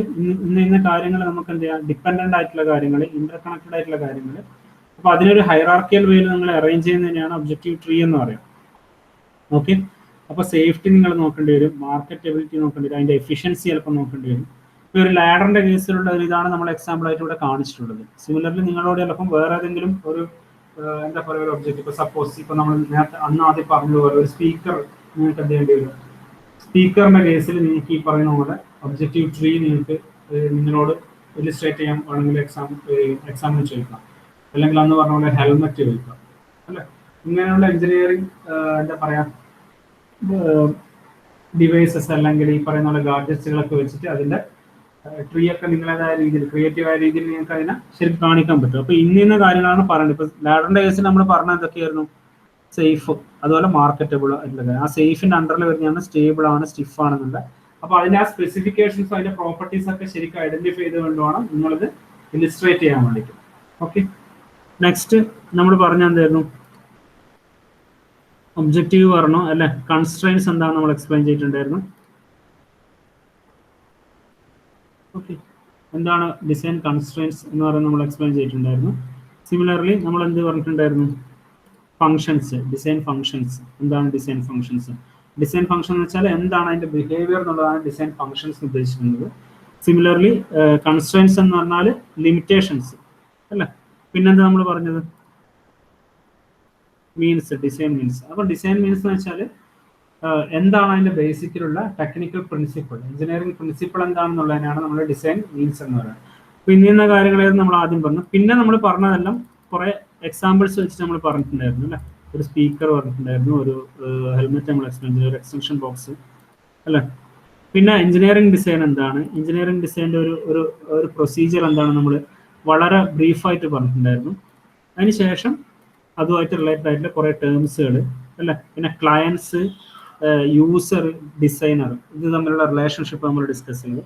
ഇന്ന കാര്യങ്ങൾ നമുക്ക് എന്ത് ചെയ്യാം, ഡിപ്പെൻഡന്റ് ആയിട്ടുള്ള കാര്യങ്ങൾ, ഇന്റർ കണക്റ്റഡ് ആയിട്ടുള്ള കാര്യങ്ങൾ. അപ്പൊ അതിനൊരു ഹൈറാർക്കിയൽ വേയിൽ നിങ്ങൾ അറേഞ്ച് ചെയ്യുന്നതിനാണ് ഒബ്ജക്റ്റീവ് ട്രീ എന്ന് പറയുന്നത്. ഓക്കെ. അപ്പൊ സേഫ്റ്റി നിങ്ങൾ നോക്കേണ്ടി വരും, മാർക്കറ്റബിലിറ്റി നോക്കേണ്ടി വരും, അതിന്റെ എഫിഷ്യൻസി ചിലപ്പോൾ നോക്കേണ്ടി വരും. ഇപ്പൊ ഒരു ലാഡറിന്റെ കേസിലുള്ള ഒരു ഇതാണ് നമ്മൾ എക്സാമ്പിൾ ആയിട്ട് ഇവിടെ കാണിച്ചിട്ടുള്ളത്. സിമിലർലി നിങ്ങളോട് ചിലപ്പം വേറെ ഏതെങ്കിലും ഒരു എന്താ പറയുക, ഒരു ഒബ്ജക്റ്റ്, ഇപ്പൊ സപ്പോസ് ഇപ്പൊ നമ്മൾ നേരത്തെ ആദ്യം പറഞ്ഞതുപോലെ ഒരു സ്പീക്കർ നിങ്ങൾക്ക് എന്ത് ചെയ്യേണ്ടി വരും. സ്പീക്കറിന്റെ കേസിൽ നിങ്ങൾക്ക് ഈ പറയുന്ന പോലെ ഒബ്ജക്റ്റീവ് ട്രീ നിങ്ങൾക്ക് നിങ്ങളോട് ഇലിസ്ട്രേറ്റ് ചെയ്യാൻ വേണമെങ്കിൽ എക്സാമിന് ചോദിക്കാം, അല്ലെങ്കിൽ അന്ന് പറഞ്ഞ പോലെ ഹെൽമെറ്റ് ചോദിക്കാം അല്ലെ. ഇങ്ങനെയുള്ള എഞ്ചിനീയറിംഗ് എന്താ പറയാ ഡിവൈസസ് അല്ലെങ്കിൽ ഈ പറയുന്ന പോലെ ഗാഡ്ജറ്റ്സുകളൊക്കെ വെച്ചിട്ട് അതിന്റെ ട്രീ ഒക്കെ നിങ്ങളേതായ രീതിയിൽ ക്രിയേറ്റീവായ രീതിയിൽ നിങ്ങൾക്ക് അതിനെ ശരിക്കും കാണിക്കാൻ പറ്റും. അപ്പൊ ഇന്ന കാര്യങ്ങളാണ് പറയുന്നത്. ഇപ്പൊ ലാഡറിന്റെ കേസിൽ നമ്മൾ പറഞ്ഞ എന്തൊക്കെയായിരുന്നു, സേഫ് അതുപോലെ മാർക്കറ്റബിൾ ആയിട്ടുള്ള, ആ സേഫിന്റെ അണ്ടറിൽ വരുന്നതാണ് സ്റ്റേബിൾ ആണ്, സ്റ്റിഫ് ആണെന്നുള്ള. അപ്പൊ അതിന്റെ ആ സ്പെസിഫിക്കേഷൻസ് അതിന്റെ പ്രോപ്പർട്ടീസ് ഒക്കെ ശരിക്കും ഐഡന്റിഫൈ ചെയ്ത് വേണം നിങ്ങളിത് ഇലിസ്ട്രേറ്റ് ചെയ്യാൻ വേണ്ടിയിട്ട്. ഓക്കെ. നെക്സ്റ്റ് നമ്മൾ പറഞ്ഞ എന്തായിരുന്നു, ഒബ്ജക്റ്റീവ് പറഞ്ഞു അല്ലെ. കൺസ്ട്രെയിൻസ് എന്താണ് നമ്മൾ എക്സ്പ്ലെയിൻ ചെയ്തിട്ടുണ്ടായിരുന്നു. ഓക്കെ. എന്താണ് ഡിസൈൻ കൺസ്ട്രെയിൻസ് എന്ന് പറയുന്നത് നമ്മൾ എക്സ്പ്ലെയിൻ ചെയ്തിട്ടുണ്ടായിരുന്നു. സിമിലർലി നമ്മൾ എന്ത് പറഞ്ഞിട്ടുണ്ടായിരുന്നു, ഫങ്ഷൻസ്, ഡിസൈൻ ഫങ്ഷൻസ്. എന്താണ് ഡിസൈൻ ഫങ്ഷൻസ്? ഡിസൈൻ ഫങ്ഷൻ എന്ന് വെച്ചാൽ എന്താണ് അതിന്റെ ബിഹേവിയർ എന്നുള്ളതാണ് ഡിസൈൻ ഫങ്ഷൻസ് ഉദ്ദേശിക്കുന്നത്. സിമിലർലി കൺസ്ട്രെയിൻസ് എന്ന് പറഞ്ഞാൽ ലിമിറ്റേഷൻസ് അല്ലേ. പിന്നെന്താ നമ്മൾ പറഞ്ഞത്, മീൻസ്, ഡിസൈൻ മീൻസ്. അപ്പൊ ഡിസൈൻ മീൻസ് എന്ന് വെച്ചാൽ എന്താണ് അതിൻ്റെ ബേസിക്കിലുള്ള ടെക്നിക്കൽ പ്രിൻസിപ്പിൾ, എഞ്ചിനീയറിംഗ് പ്രിൻസിപ്പിൾ എന്താണെന്നുള്ളതിനാണ് നമ്മൾ ഡിസൈൻ മീൻസ് എന്ന് പറയുന്നത്. അപ്പോൾ ഇന്ന കാര്യങ്ങളായിരുന്നു നമ്മൾ ആദ്യം പറഞ്ഞു. പിന്നെ നമ്മൾ പറഞ്ഞതെല്ലാം കുറേ എക്സാമ്പിൾസ് വെച്ചിട്ട് നമ്മൾ പറഞ്ഞിട്ടുണ്ടായിരുന്നു അല്ലേ. ഒരു സ്പീക്കർ പറഞ്ഞിട്ടുണ്ടായിരുന്നു, ഒരു ഹെൽമെറ്റ് നമ്മൾ എക്സ്പ്ലെയിൻ ചെയ്തു, ഒരു എക്സ്റ്റൻഷൻ ബോക്സ് അല്ലേ. പിന്നെ എഞ്ചിനീയറിംഗ് ഡിസൈൻ എന്താണ്, എഞ്ചിനീയറിംഗ് ഡിസൈൻ്റെ ഒരു പ്രൊസീജിയർ എന്താണ് നമ്മൾ വളരെ ബ്രീഫായിട്ട് പറഞ്ഞിട്ടുണ്ടായിരുന്നു. അതിനുശേഷം അതുമായിട്ട് റിലേറ്റഡ് ആയിട്ടുള്ള കുറേ ടേംസുകൾ അല്ലേ. പിന്നെ ക്ലയൻസ്, യൂസർ, ഡിസൈനർ, ഇത് തമ്മിലുള്ള റിലേഷൻഷിപ്പ് നമ്മൾ ഡിസ്കസ് ചെയ്തു.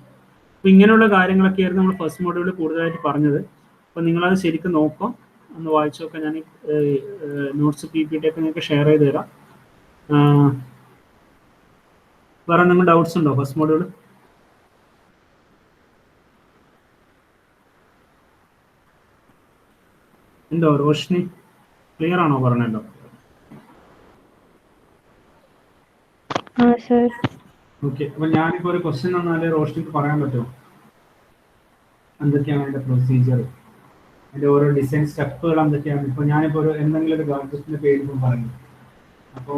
അപ്പോൾ ഇങ്ങനെയുള്ള കാര്യങ്ങളൊക്കെ ആയിരുന്നു നമ്മൾ ഫസ്റ്റ് മോഡ്യൂളിൽ കൂടുതലായിട്ട് പറഞ്ഞത്. അപ്പോൾ നിങ്ങളത് ശരിക്കും നോക്കാം, ഒന്ന് വായിച്ചു നോക്കാം. ഞാൻ നോട്ട്സ് PPT ഒക്കെ നിങ്ങൾക്ക് ഷെയർ ചെയ്ത് തരാം. വേറെ എന്തെങ്കിലും ഡൗട്ട്സ് ഉണ്ടോ ഫസ്റ്റ് മോഡ്യൂൾ? ഉണ്ടോ റോഷ്നി? ക്ലിയർ ആണോ പറഞ്ഞല്ലോ? ഓക്കെ. അപ്പൊ ഞാനിപ്പോ ഒരു ക്വസ്റ്റ്യൻ വന്നാല് റോഷ്നിക്ക് പറയാൻ പറ്റുമോ എന്തൊക്കെയാണ് അതിന്റെ പ്രൊസീജിയർ, അതിന്റെ ഓരോ ഡിസൈൻ സ്റ്റെപ്പുകൾ എന്തൊക്കെയാണ്? ഇപ്പൊ ഞാനിപ്പോ ഒരു എന്തെങ്കിലും ഒരു ഗാഡ്ജറ്റിന്റെ പേര് ഇപ്പം പറഞ്ഞു, അപ്പോ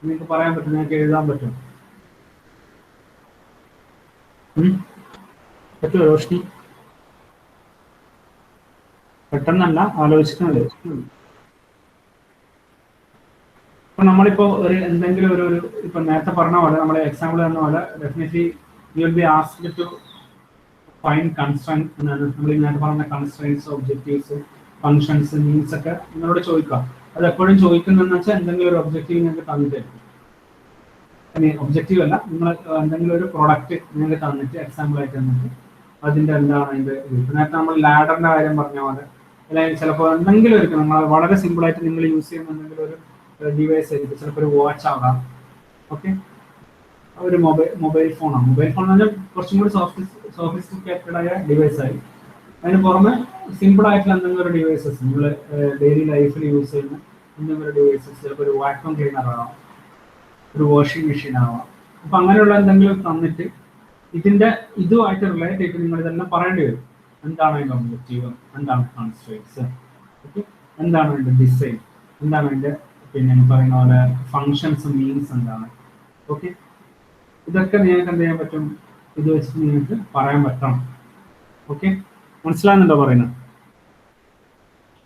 നിങ്ങൾക്ക് പറയാൻ പറ്റും, നിങ്ങൾക്ക് എഴുതാൻ പറ്റും, പറ്റുമോ റോഷ്നി? പെട്ടെന്നല്ല, ആലോചിക്കുന്നത്. ഇപ്പൊ നമ്മളിപ്പോ ഒരു എന്തെങ്കിലും ഒരു ഇപ്പൊ നേരത്തെ പറഞ്ഞ പോലെ നമ്മളെ എക്സാമ്പിൾ തന്ന പോലെ definitely you will be asked to find constraints എന്നാണ് നമ്മൾ നേരത്തെ പറഞ്ഞ കൺസ്ട്രെയിൻസ്, ഒബ്ജക്റ്റീവ്സ്, ഫങ്ഷൻസ്, മീൻസ് ഒക്കെ നിങ്ങളോട് ചോദിക്കാം. അത് എപ്പോഴും ചോദിക്കുന്നതെന്ന് വെച്ചാൽ എന്തെങ്കിലും ഒരു ഒബ്ജക്റ്റീവ് നിങ്ങൾക്ക് തന്നിട്ടായിരിക്കും. ഒബ്ജക്റ്റീവ് അല്ല, നിങ്ങൾ എന്തെങ്കിലും ഒരു പ്രൊഡക്റ്റ് നിങ്ങൾക്ക് തന്നിട്ട് എക്സാമ്പിൾ ആയിട്ട് തന്നിട്ട് അതിന്റെ എന്താണ് അതിന്റെ നേരത്തെ നമ്മൾ ലാഡറിന്റെ കാര്യം പറഞ്ഞ പോലെ, അല്ലെങ്കിൽ ചിലപ്പോൾ എന്തെങ്കിലും ഒരു നമ്മൾ വളരെ സിമ്പിൾ ആയിട്ട് നിങ്ങൾ യൂസ് ചെയ്യുന്ന എന്തെങ്കിലും ഒരു ഡിവൈസ് ആയിരിക്കും, ചിലപ്പോൾ ഒരു വാച്ച് ആവാം, ഓക്കെ, ഒരു മൊബൈൽ ഫോണാണ്. മൊബൈൽ ഫോൺ എന്ന് പറഞ്ഞാൽ കുറച്ചും കൂടി സോഫിസ്റ്റിക്കേറ്റഡ് ആയ ഡിവൈസ് ആയി. അതിന് പുറമെ സിമ്പിൾ ആയിട്ടുള്ള എന്തെങ്കിലും ഒരു ഡിവൈസസ് നിങ്ങൾ ഡെയിലി ലൈഫിൽ യൂസ് ചെയ്യുന്ന എന്തെങ്കിലും ഒരു ഡിവൈസസ്, ചിലപ്പോൾ ഒരു വാക്യൂം ക്ലീനർ ആവാം, ഒരു വാഷിംഗ് മെഷീൻ ആവാം. അപ്പൊ അങ്ങനെയുള്ള എന്തെങ്കിലും തന്നിട്ട് ഇതിന്റെ ഇതുമായിട്ട് റിലേറ്റ് ചെയ്തിട്ട് നിങ്ങൾ ഇതെല്ലാം പറയേണ്ടി വരും. എന്താണ് അതിന്റെ ഒബ്ജക്റ്റീവ്, എന്താണ് കൺസ്ട്രെയിൻസ്, ഓക്കെ, എന്താണ് അതിന്റെ ഡിസൈൻ, എന്താണ് അതിന്റെ പിന്നെ പറയുന്ന പോലെ ഫങ്ഷൻസ്, മീൻസ് എന്താണ്, ഓക്കെ. ഇതൊക്കെ നിങ്ങൾക്ക് എന്ത് ചെയ്യാൻ പറ്റും, ഇത് വെച്ചിട്ട് നിങ്ങൾക്ക് പറയാൻ പറ്റണം. ഓക്കെ, മനസ്സിലാകുന്നുണ്ടോ പറയുന്നത്?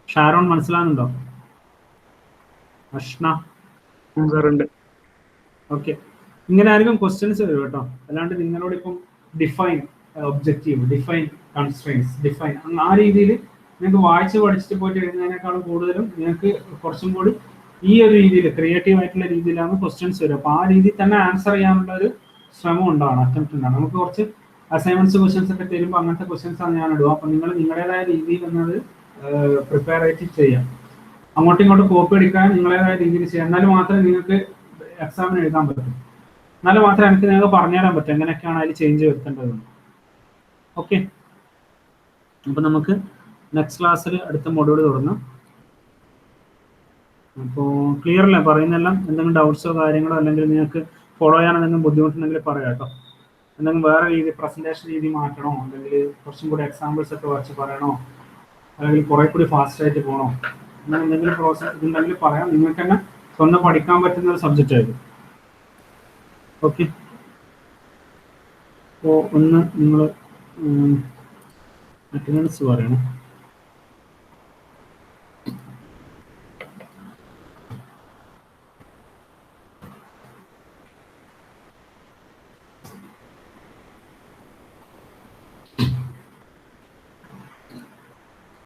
ഷാരോൺ മനസ്സിലാകുന്നുണ്ടോ? അഷ്ന ഉണ്ട്. ഓക്കെ, ഇങ്ങനെ ആയിരിക്കും ക്വസ്റ്റ്യൻസ് വരും കേട്ടോ. അല്ലാണ്ട് നിങ്ങളോട് ഇപ്പം define objective, define constraints, define ആ രീതിയിൽ നിങ്ങൾക്ക് വായിച്ച് പഠിച്ചിട്ട് പോയിട്ട് എഴുതുന്നതിനേക്കാളും കൂടുതലും നിങ്ങൾക്ക് കുറച്ചും കൂടി ഈ ഒരു രീതിയിൽ ക്രിയേറ്റീവ് ആയിട്ടുള്ള രീതിയിലാണ് ക്വസ്റ്റ്യൻസ് വരും. അപ്പോൾ ആ രീതിയിൽ തന്നെ ആൻസർ ചെയ്യാനുള്ള ഒരു ശ്രമം ഉണ്ടാവണം, അറ്റംപ്റ്റ് ഉണ്ടാവണം. നമുക്ക് കുറച്ച് അസൈൻമെന്റ്സ് ക്വസ്റ്റ്യൻസ് ഒക്കെ തരുമ്പോൾ അങ്ങനത്തെ ക്വസ്റ്റ്യൻസ് ആണ് ഞാൻ ഇടുക. അപ്പം നിങ്ങൾ നിങ്ങളുടേതായ രീതിയിൽ എന്നത് പ്രിപ്പയർ ആയിട്ട് ചെയ്യാം. അങ്ങോട്ടും ഇങ്ങോട്ടും കോപ്പി അടിക്കാൻ നിങ്ങളുടേതായ രീതിയിൽ ചെയ്യാം. എന്നാലും മാത്രമേ നിങ്ങൾക്ക് എക്സാമിന് എഴുതാൻ പറ്റും. എന്നാലും മാത്രമേ എനിക്ക് നിങ്ങൾക്ക് പറഞ്ഞുതരാൻ പറ്റും എങ്ങനെയൊക്കെയാണ് അതിൽ ചേഞ്ച് വരുത്തേണ്ടതെന്ന്. ഓക്കെ, അപ്പം നമുക്ക് നെക്സ്റ്റ് ക്ലാസ്സിൽ അടുത്ത മൊഡ്യൂൾ തുടങ്ങാം. അപ്പോൾ ക്ലിയർ അല്ലേ പറയുന്നതെല്ലാം? എന്തെങ്കിലും ഡൗട്ട്സോ കാര്യങ്ങളോ അല്ലെങ്കിൽ നിങ്ങൾക്ക് ഫോളോ ചെയ്യാൻ എന്തെങ്കിലും ബുദ്ധിമുട്ടുണ്ടെങ്കിൽ പറയാം കേട്ടോ. എന്തെങ്കിലും വേറെ രീതി പ്രസൻറ്റേഷൻ രീതി മാറ്റണോ, അല്ലെങ്കിൽ കുറച്ചും കൂടി എക്സാമ്പിൾസ് ഒക്കെ വരച്ച് പറയണോ, അല്ലെങ്കിൽ കുറെ കൂടി ഫാസ്റ്റ് ആയിട്ട് പോകണോ, അങ്ങനെ എന്തെങ്കിലും പ്രോസസ് ഇതുണ്ടെങ്കിൽ പറയാം. നിങ്ങൾക്ക് തന്നെ സ്വന്തം പഠിക്കാൻ പറ്റുന്ന ഒരു സബ്ജക്റ്റ് ആയിരിക്കും. ഓക്കെ, അപ്പോൾ ഒന്ന് നിങ്ങൾ അറ്റൻഡൻസ് പറയണം.